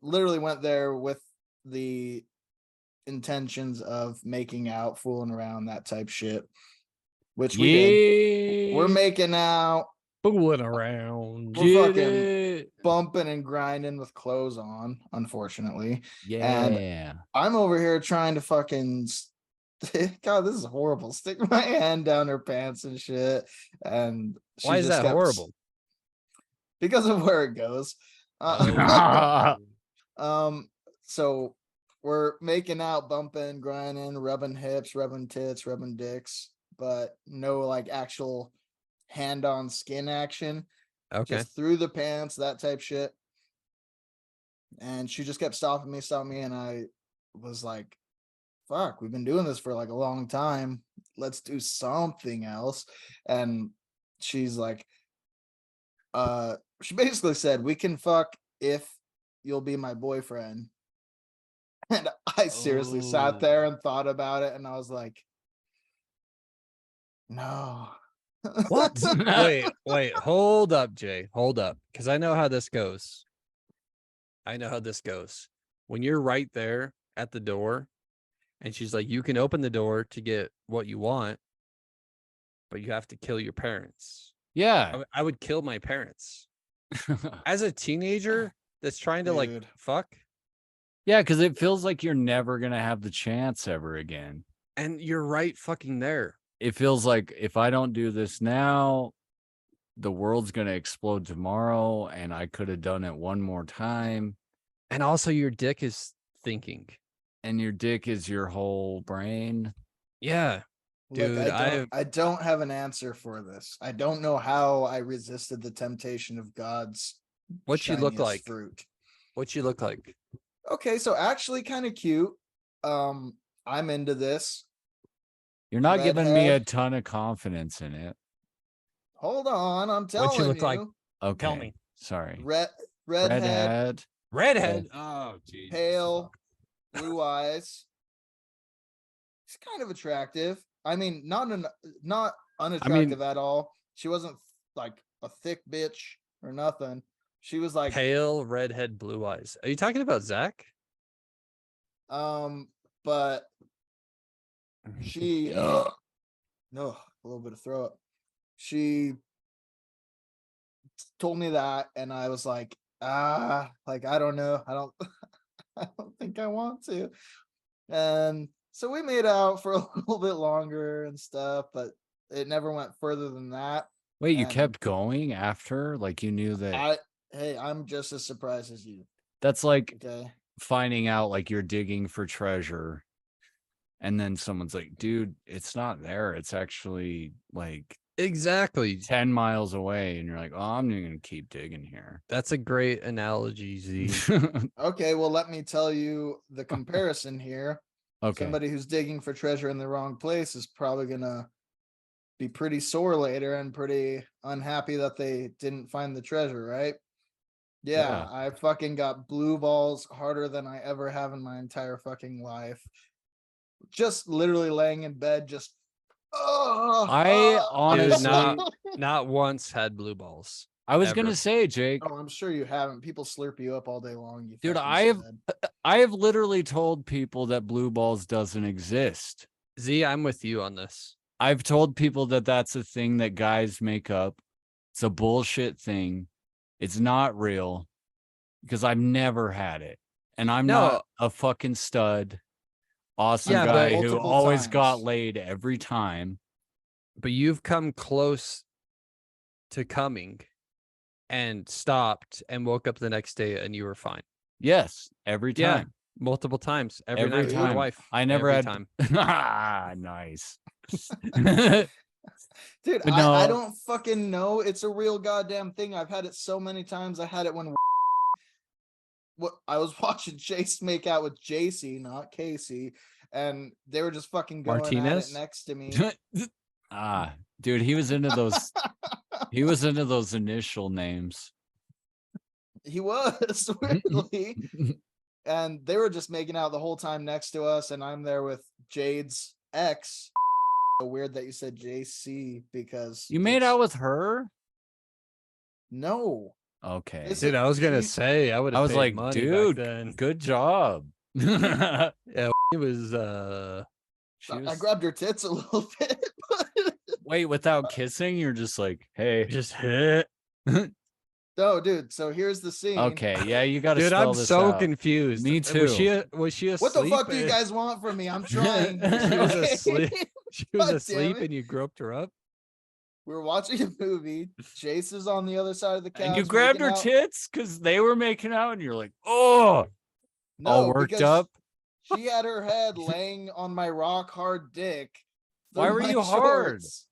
literally went there with the intentions of making out, fooling around, that type shit, which we did. We're making out, Fooling around. We're fucking bumping and grinding with clothes on, unfortunately. Yeah. I'm over here trying to fucking God, this is horrible. Stick my hand down her pants and shit. And she Why is just that kept- horrible? Because of where it goes. Oh. So we're making out, bumping, grinding, rubbing hips, rubbing tits, rubbing dicks, but no like actual hand on skin action. Okay. Just through the pants, that type shit. And she just kept stopping me, and I was like, fuck, we've been doing this for like a long time. Let's do something else. And she's like, she basically said, we can fuck if you'll be my boyfriend. And I seriously sat there and thought about it, and I was like, no. What? wait, hold up, Jay. Hold up. Because I know how this goes. When you're right there at the door, and she's like, you can open the door to get what you want, but you have to kill your parents. Yeah. I would kill my parents. As a teenager that's trying to like Dude. fuck, Yeah, because it feels like you're never gonna have the chance ever again. and you're right fucking there. It feels like if I don't do this now, the world's gonna explode tomorrow, and I could have done it one more time. And also your dick is thinking. And your dick is your whole brain. Yeah. Look, Dude, I don't have an answer for this. I don't know how I resisted the temptation of God's What you look shiniest like? fruit. What you look like? Okay, so actually kind of cute. I'm into this. You're not giving me a Redhead. ton of confidence in it. Hold on, I'm telling What'd she look like? Okay. Tell me. Sorry. Redhead, Redhead. Oh, geez. pale, blue eyes. She's kind of attractive. I mean, not unattractive at all. She wasn't like a thick bitch or nothing. She was like, Pale, redhead, blue eyes. Are you talking about Zach? but she, no, a little bit of throw up. She told me that, and I was like, like I don't know, I don't, I don't think I want to. And so we made out for a little bit longer and stuff, but it never went further than that. Wait, you And kept going after? Like you knew that? Hey, I'm just as surprised as you. That's like Okay. finding out like you're digging for treasure. And then someone's like, dude, it's not there. It's actually like Exactly. 10 miles away. And you're like, oh, I'm going to keep digging here. That's a great analogy, Z. Okay, well, let me tell you the comparison here. Okay. Somebody who's digging for treasure in the wrong place is probably gonna be pretty sore later and pretty unhappy that they didn't find the treasure, right? Yeah, I fucking got blue balls harder than I ever have in my entire fucking life. Just literally laying in bed, just I honestly, Not once had blue balls. I was ever. going to say, Jake, Oh, I'm sure you haven't. People slurp you up all day long. You dude, fucking stud. I have literally told people that blue balls doesn't exist. Z, I'm with you on this. I've told people that that's a thing that guys make up. It's a bullshit thing. It's not real because I've never had it. And I'm not a fucking stud. Awesome Yeah, guy but who multiple always got times. laid every time. But you've come close to coming and stopped and woke up the next day and you were fine. Yes, every Yeah, time. multiple times. Every Every night with my time. wife. I never every had time. Nice. Dude, But I no. don't fucking know. It's a real goddamn thing. I've had it so many times. I had it when what I was watching Chase make out with JC, not Casey, and they were just fucking going at Martinez? it next to me. Dude, he was into those. He was into those initial names. He was weirdly, and they were just making out the whole time next to us, and I'm there with Jade's ex. Weird that you said JC because You made out with her? no. Okay. This Dude, I was gonna she- say I would I have was paid like, money dude, back then. good job. Yeah, it was She I was, grabbed her tits a little bit. But wait, without kissing, you're just like, hey. just hit. no, dude. So here's the scene. Okay, yeah, you got to Dude, spell I'm this so out. confused. Me too. Was she asleep? What the fuck do you guys want from me? I'm trying. She was Okay? asleep. She was God damn asleep it. and you groped her up? We're watching a movie. Chase is on the other side of the couch. And you grabbed making her out. tits because they were making out, and you're like, oh, No, all worked because up. She had her head laying on my rock hard dick. Why through were my you hard? shorts.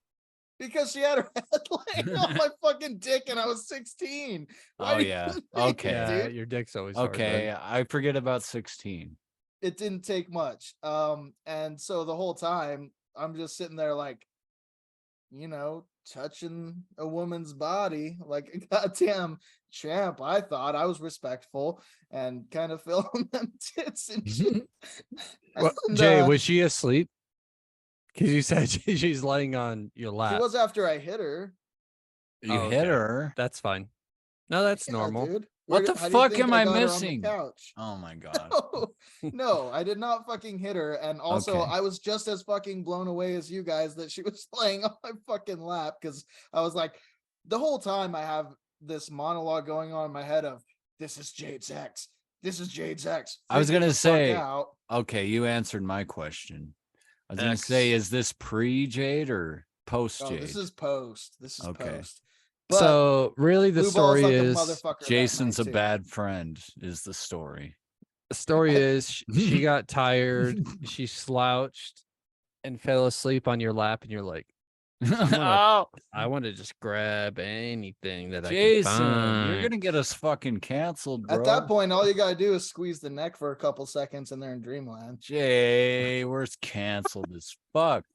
Because she had her head laying on my fucking dick and I was 16. Why Oh, do you yeah. think, Okay. Yeah, dude? your dick's always hard, Okay, bud. I forget about 16. It didn't take much. And so the whole time I'm just sitting there like, you know, touching a woman's body like a goddamn champ. I thought I was respectful and kind of filling them tits and shit. Well, And, Jay, was she asleep? Because you said she's laying on your she lap. was after I hit her. You Oh, hit okay. her. That's fine. No, that's Yeah, normal. dude. What the how do you fuck think am I I got her on the missing? couch? Oh my god. No, I did not fucking hit her. And also, Okay. I was just as fucking blown away as you guys that she was laying on my fucking lap because I was like, the whole time I have this monologue going on in my head of, this is Jade's ex. This is Jade's ex. I was Freaking gonna the fuck say, out. okay, you answered my question. I was gonna X. say, is this pre-Jade or post Oh, Jade? this is post. This is Okay. post. But So really the blue balls story like a is motherfucker that Jason's a night, too. bad friend is the story. the story is she got tired, she slouched and fell asleep on your lap, and you're like, Oh, I want to just grab anything that I can Jason, you're find. gonna get us fucking canceled, bro. At that point, all you gotta do is squeeze the neck for a couple seconds and they're in dreamland. Jay, we're canceled as fuck.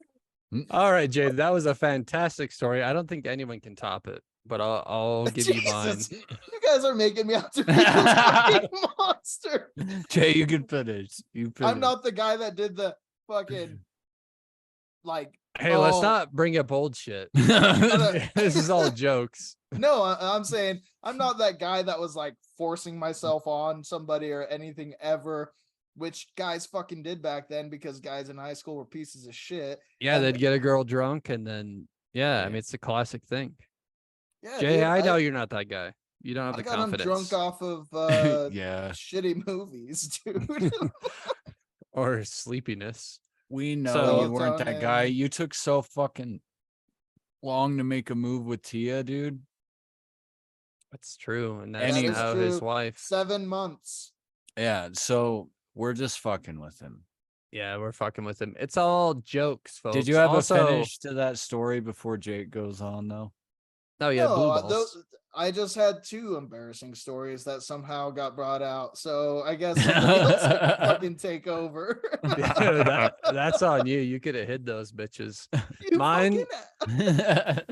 All right, Jay, that was a fantastic story. I don't think anyone can top it, but I'll give you mine. Jesus, you guys are making me out to be this fucking monster. Jay, you can finish. You finish. I'm not the guy that did the fucking like. Hey, let's not bring up old shit. No, This is all jokes. no, I'm saying I'm not that guy that was like forcing myself on somebody or anything ever, which guys fucking did back then because guys in high school were pieces of shit. Yeah, And- they'd get a girl drunk and then I mean it's a classic thing. Yeah, Jay, dude, I know you're not that guy. You don't have I the got him confidence drunk off of Yeah. shitty movies, dude. or sleepiness. We know So- you weren't that guy. Melatonin. You took so fucking long to make a move with Tia, dude. That's true, and That that's is now his true. wife. 7 months. Yeah, so we're just fucking with him. Yeah, we're fucking with him. It's all jokes, folks. Did you have also, a finish to that story before Jake goes on, though? No, yeah, blue No, balls. I just had 2 embarrassing stories that somehow got brought out. So I guess somebody else can fucking take over. That's on you. You could have hid those bitches. You Mine- fucking-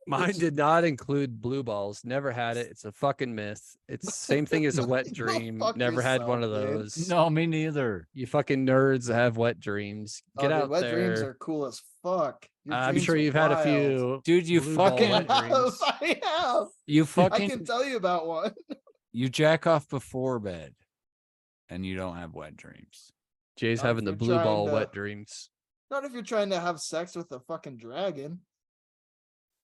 Mine did not include blue balls. Never had it. It's a fucking myth. It's the same thing as a wet Go dream. fuck Never had one of yourself, dude. those. No, me neither. You fucking nerds that have wet dreams. Get Oh, dude, out wet there. dreams are cool as fuck. Your I'm dreams sure are you've had a wild. few. Dude, you blue ball fucking wet dreams. I have. you I fucking can tell you about one. you jack off before bed and you don't have wet dreams. Jay's Not if having the you're blue trying ball to- wet dreams. Not if you're trying to have sex with a fucking dragon.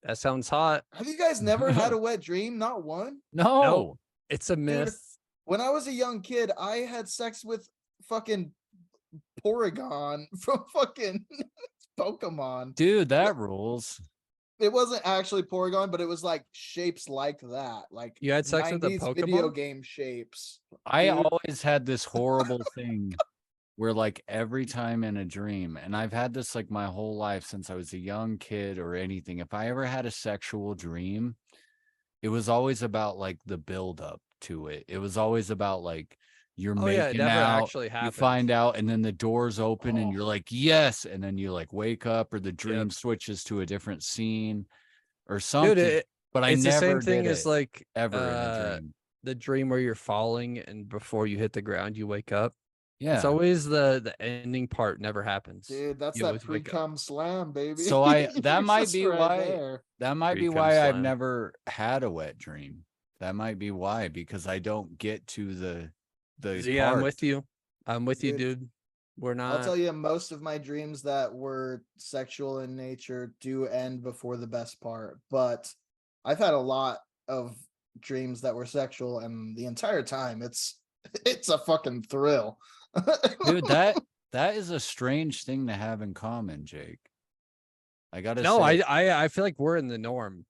That sounds hot. Have you guys never had a wet dream? Not one? No. No. It's a myth. When I was a young kid, I had sex with fucking Porygon from fucking Pokemon. Dude, that rules. It wasn't actually Porygon, but it was like shapes like that. Like You had sex with a 90s video Pokemon? game shapes. I Dude. always had this horrible thing where like every time in a dream, and I've had this like my whole life since I was a young kid or anything, if I ever had a sexual dream, it was always about like the build up to it. It was always about like you're Oh yeah, it making never out, actually you happened. find out, and then the doors open and Oh. you're like, yes, and then you like wake up or the dream switches to a different scene or something. Dude, but I it's the never same thing did as it like ever in a dream. the dream where you're falling and before you hit the ground you wake up. Yeah. It's always the ending part never happens. Dude, that's You that always wake up. pre-cum slam, baby. So I- that Jesus might be right why- there. That might be Pre-cum why I've slam. never had a wet dream. That might be why, because I don't get to the Yeah, I'm part. with you. I'm with you, Dude, dude. We're I'll not. tell you, most of my dreams that were sexual in nature do end before the best part. But I've had a lot of dreams that were sexual, and the entire time it's a fucking thrill. Dude, that is a strange thing to have in common, Jake. I gotta No, say, I feel like we're in the norm.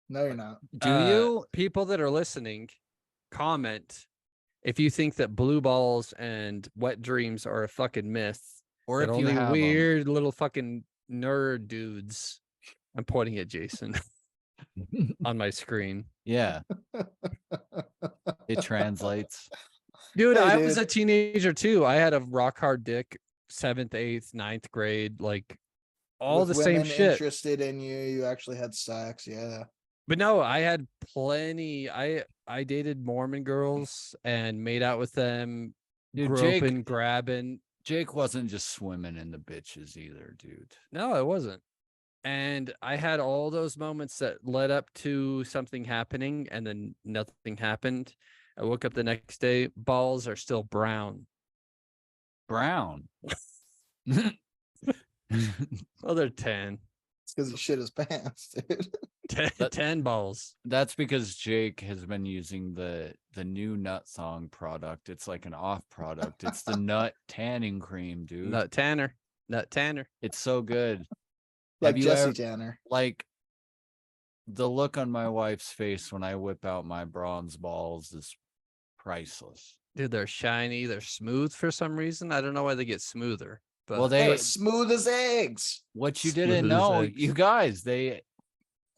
No, you're not. do you? People that are listening, comment if you think that blue balls and wet dreams are a fucking myth, Or that if you only have 'em. weird little fucking nerd dudes. I'm pointing at Jason on my screen. Yeah. It translates. Dude, Hey, I was dude. a teenager too. I had a rock hard dick, 7th, 8th, 9th grade, like all With the same women shit. interested in you, you actually had sex. Yeah. But no, I had plenty. I dated Mormon girls and made out with them, Dude, groping, grabbing. Jake wasn't just swimming in the bitches either, dude. No, it wasn't. And I had all those moments that led up to something happening and then nothing happened. I woke up the next day, balls are still brown. Brown. Oh, they're 10. It's because he shit his pants, dude. 10 balls. That's because Jake has been using the new Nut Song product. It's like an off product. It's the nut tanning cream, dude. Nut Tanner. Nut Tanner. It's so good. Like Have you Jesse ever- Tanner. Like the look on my wife's face when I whip out my bronze balls is priceless. Dude, they're shiny. They're smooth for some reason. I don't know why they get smoother. But Well, They're they as smooth as eggs. what you Smooth didn't as know, eggs. you guys, they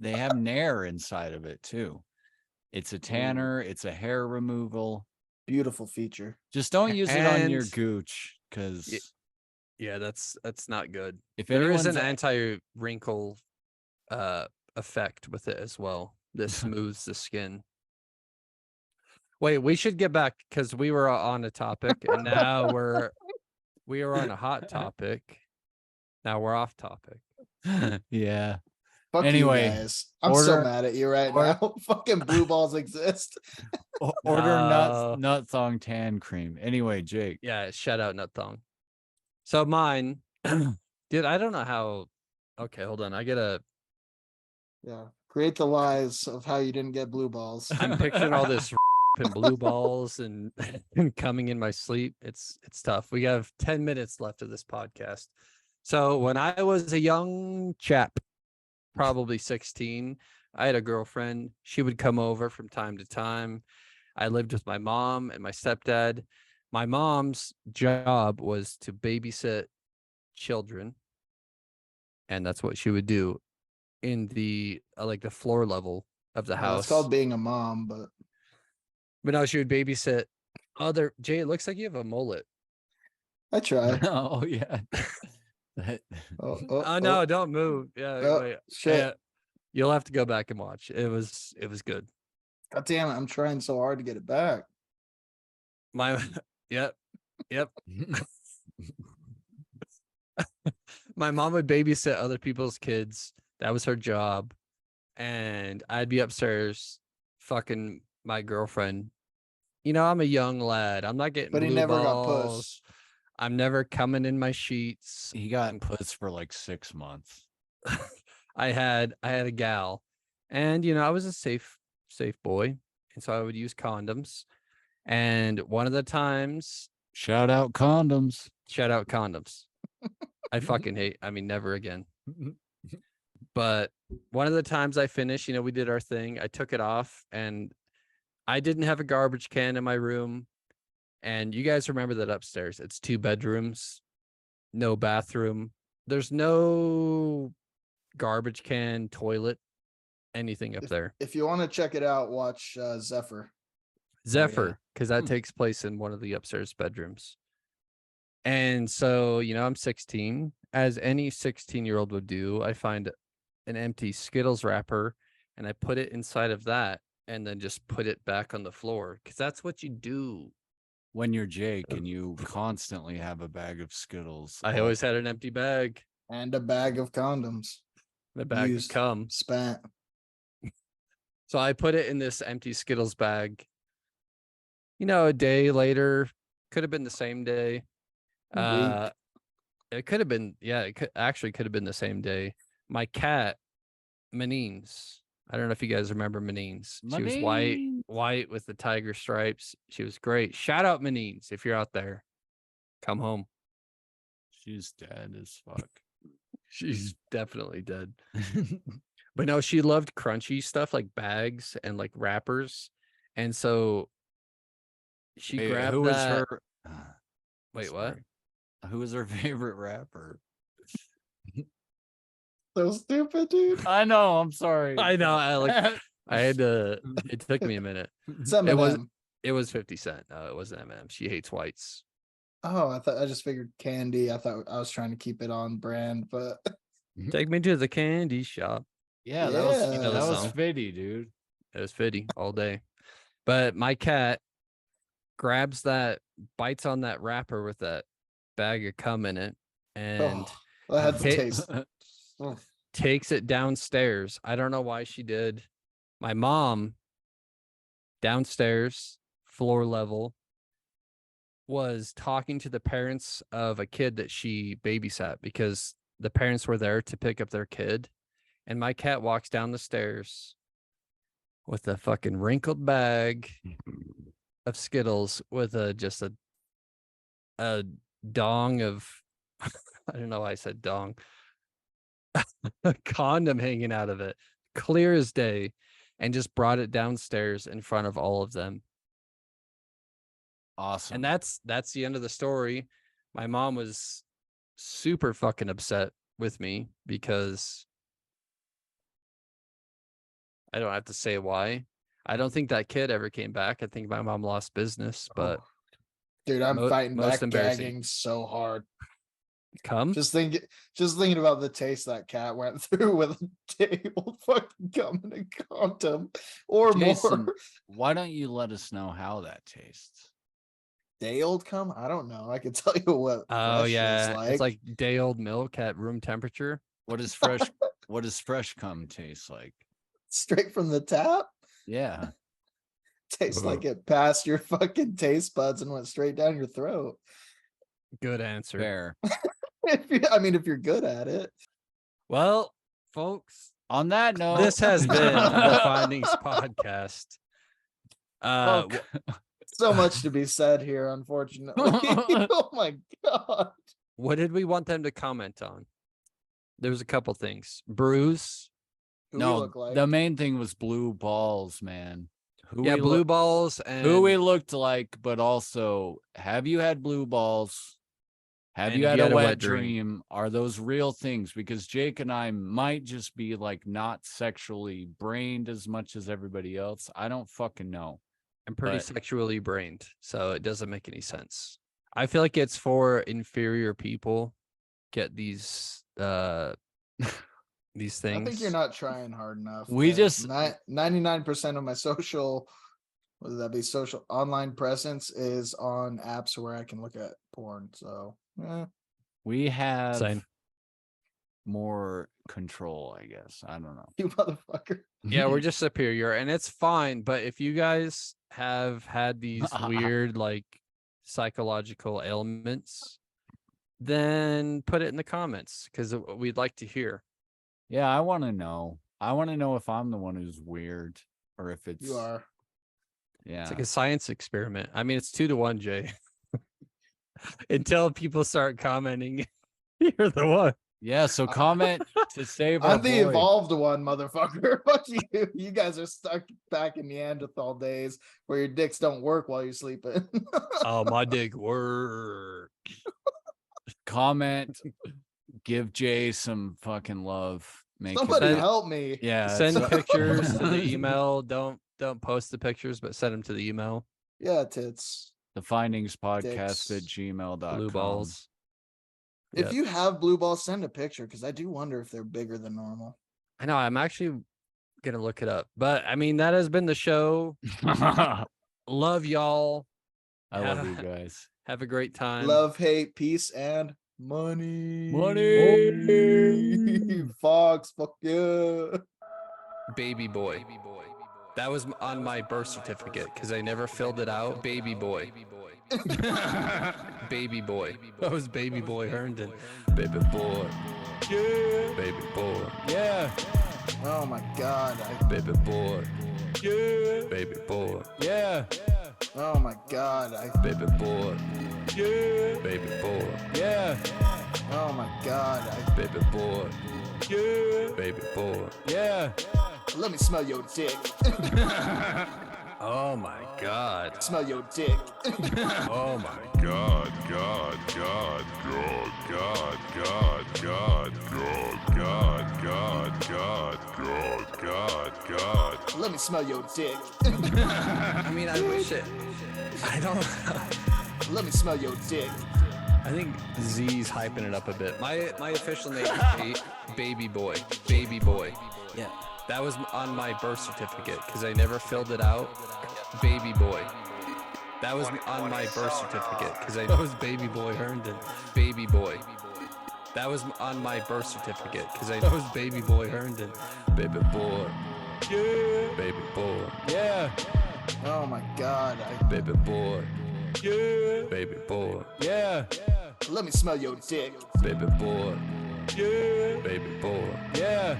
have Nair inside of it too. It's a tanner, it's a hair removal. Beautiful feature. Just don't use it on your And- gooch because Yeah, that's not good. If There is an anyone's anti-wrinkle effect with it as well. This smooths the skin. Wait, we should get back because we were on a topic and now we are on a hot topic. Now we're off topic. yeah. Fuck Anyway, you guys. I'm so order- mad at you right or- now. Fucking blue balls exist. Order No. nut thong tan cream. Anyway, Jake. Yeah, shout out Nut Thong. So mine, dude, I don't know how. Okay, hold on. I gotta. Yeah. Create the lies of how you didn't get blue balls. I'm picturing all this and blue balls and, and coming in my sleep. It's tough. We have 10 minutes left of this podcast. So when I was a young chap, probably 16, I had a girlfriend. She would come over from time to time. I lived with my mom and my stepdad. My mom's job was to babysit children, and that's what she would do in the like the floor level of the house. It's called being a mom, but no, she would babysit other. Jay, it looks like you have a mullet. I try. Oh yeah. That- Oh no, don't move. Yeah, Oh, wait. shit. Yeah, you'll have to go back and watch. It was good. God damn it. I'm trying so hard to get it back. My yep. My mom would babysit other people's kids. That was her job. And I'd be upstairs fucking my girlfriend. You know, I'm a young lad. I'm not getting But he blue never got balls. pushed. I'm never coming in my sheets. he got puss for like 6 months. I had a gal, and you know, I was a safe boy, and so I would use condoms. And one of the times, Shout out condoms. shout out condoms. I fucking hate. I mean, never again. But one of the times I finished, you know, we did our thing. I took it off, and I didn't have a garbage can in my room. And you guys remember that upstairs, it's 2 bedrooms, no bathroom. There's no garbage can, toilet, anything up there. If you want to check it out, watch Zephyr. Zephyr, because that Hmm. takes place in one of the upstairs bedrooms. And so, you know, I'm 16, as any 16-year-old would do. I find an empty Skittles wrapper and I put it inside of that and then just put it back on the floor because that's what you do. When you're Jake and you constantly have a bag of Skittles. I always had an empty bag, And a bag of condoms. the bag Used. would come. Spent. So I put it in this empty Skittles bag. You know, a day later, could have been the same day. Week. It could have been, yeah, it could have been the same day. My cat, Manines. I don't know if you guys remember Manines. She was white with the tiger stripes. She was great. Shout out Manines if you're out there. Come home. She's dead as fuck. She's definitely dead. But no, she loved crunchy stuff like bags and like wrappers. And so she Hey, grabbed who was that. her? Wait, what? Sorry. Who was her favorite rapper? So stupid, dude. I know. I'm sorry. I know. I had to. It took me a minute. It's It was- Eminem. It was 50 Cent. No, it wasn't Eminem. She hates whites. Oh, I just figured candy. I thought I was trying to keep it on brand, but Take me to the candy shop. Yeah, that was Yeah. that was song. Fitty, dude. It was 50 all day. But my cat grabs that, bites on that wrapper with that bag of cum in it, and I had to Okay. taste. Oh, takes it downstairs. I don't know why she did. My mom, downstairs, floor level, was talking to the parents of a kid that she babysat because the parents were there to pick up their kid. And my cat walks down the stairs with a fucking wrinkled bag of Skittles with just a dong of I don't know why I said dong. A condom hanging out of it, clear as day, and just brought it downstairs in front of all of them. Awesome. And that's the end of the story. My mom was super fucking upset with me because I don't have to say why. I don't think that kid ever came back. I think my mom lost business, but dude, I'm fighting most back embarrassing. gagging so hard. Come. Just thinking about the taste that cat went through with a day-old fucking cum and a condom, or Jason, more. why don't you let us know how that tastes? Day-old cum? I don't know. I can tell you what. Oh fresh is yeah, it's like day old milk at room temperature. What does fresh cum taste like? straight from the tap. Yeah. Tastes like it passed your fucking taste buds and went straight down your throat. Good answer. Fair. If you're good at it. Well, folks, On that note, this has been the Findings Podcast. So much to be said here, unfortunately. Oh my god. What did we want them to comment on? There was a couple things. Bruise. Who we no, look like. the main thing was blue balls, man. Who Yeah, we blue look- balls and who we looked like, but also, have you had blue balls? Have And you if had a wet dream? Are those real things? Because Jake and I might just be like not sexually brained as much as everybody else. I don't fucking know. I'm pretty but- sexually brained, so it doesn't make any sense. I feel like it's for inferior people get these things. I think you're not trying hard enough. We 'cause just- 99% of my social, whether that be social online presence, is on apps where I can look at porn. So We have Same. more control, I guess. I don't know. you motherfucker. Yeah, we're just superior, and it's fine. But if you guys have had these weird like psychological ailments, then put it in the comments because we'd like to hear. Yeah, I want to know. I want to know if I'm the one who's weird or if it's You are. Yeah. It's like a science experiment. I mean, it's 2-1, Jay. Until people start commenting, you're the one. Yeah, so comment to save our I'm the boy. evolved one, motherfucker. Fuck you. You guys are stuck back in Neanderthal days where your dicks don't work while you're sleeping. Oh, my dick work. Comment, give Jay some fucking love. Make Somebody him, help me. yeah, Send so- pictures to the email. Don't post the pictures, but send them to the email. Yeah, tits. the findings podcast at Dicks. gmail.com. Blue balls. If Yep. you have blue balls, send a picture because I do wonder if they're bigger than normal. I know. I'm actually gonna look it up. But I mean, that has been the show. I Love y'all. love you guys. Have a great time. Love, hate, peace, and money. Money. Fox, fuck yeah. Baby boy. That was on my birth certificate because I never filled it out. Baby boy. Baby boy. That was baby boy Herndon. Baby boy. Yeah. Baby boy. Yeah. Oh my god. Baby boy. Yeah. Baby boy. Yeah. Oh my god. Baby boy. Yeah. Baby boy. Yeah. Oh my god. Baby boy. Yeah. Baby boy. Yeah. Let me smell your dick. Oh my god. Smell your dick. Oh my God, God, God, God, God, God, God, God, God, God, God, God, God, God. Let me smell your dick. I mean, I wish it. I don't. Let me smell your dick. I think Z's hyping it up a bit. My official name is Baby Boy. Baby Boy. Yeah. That was on my birth certificate because I never filled it out. Baby Boy. That was on my birth certificate because that was Baby Boy Herndon. Baby Boy. That was on my birth certificate because that was Baby Boy Herndon. Baby boy. Yeah. Baby boy. Yeah. Oh my god. Baby boy. Yeah. Baby boy. Yeah. Let me smell your dick. Baby boy. Yeah. Baby boy. Yeah.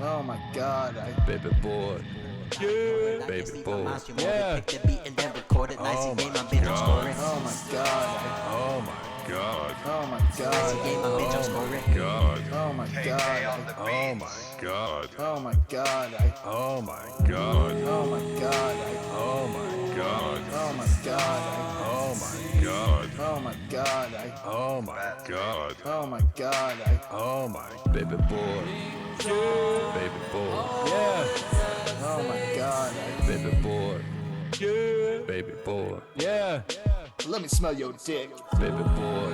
Oh my god. Baby boy. Yeah. Baby boy. Yeah. Oh my God. Oh my god. Oh my God, Oh my god. God, Oh my god. Oh my God, Oh my god. Oh my God, Oh my god. Oh my God, Oh my god. Oh my God, Oh my god. Oh my God, Oh my god. Oh my baby boy. Baby boy. Yeah. Oh my god. Baby boy. Yeah. Baby boy. Yeah. Let me smell your dick. Baby boy.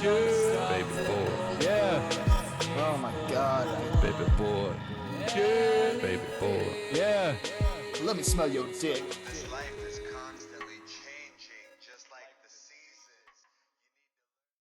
Baby boy. Yeah. Oh my god. Baby boy. Baby boy. Yeah. Let me smell your dick.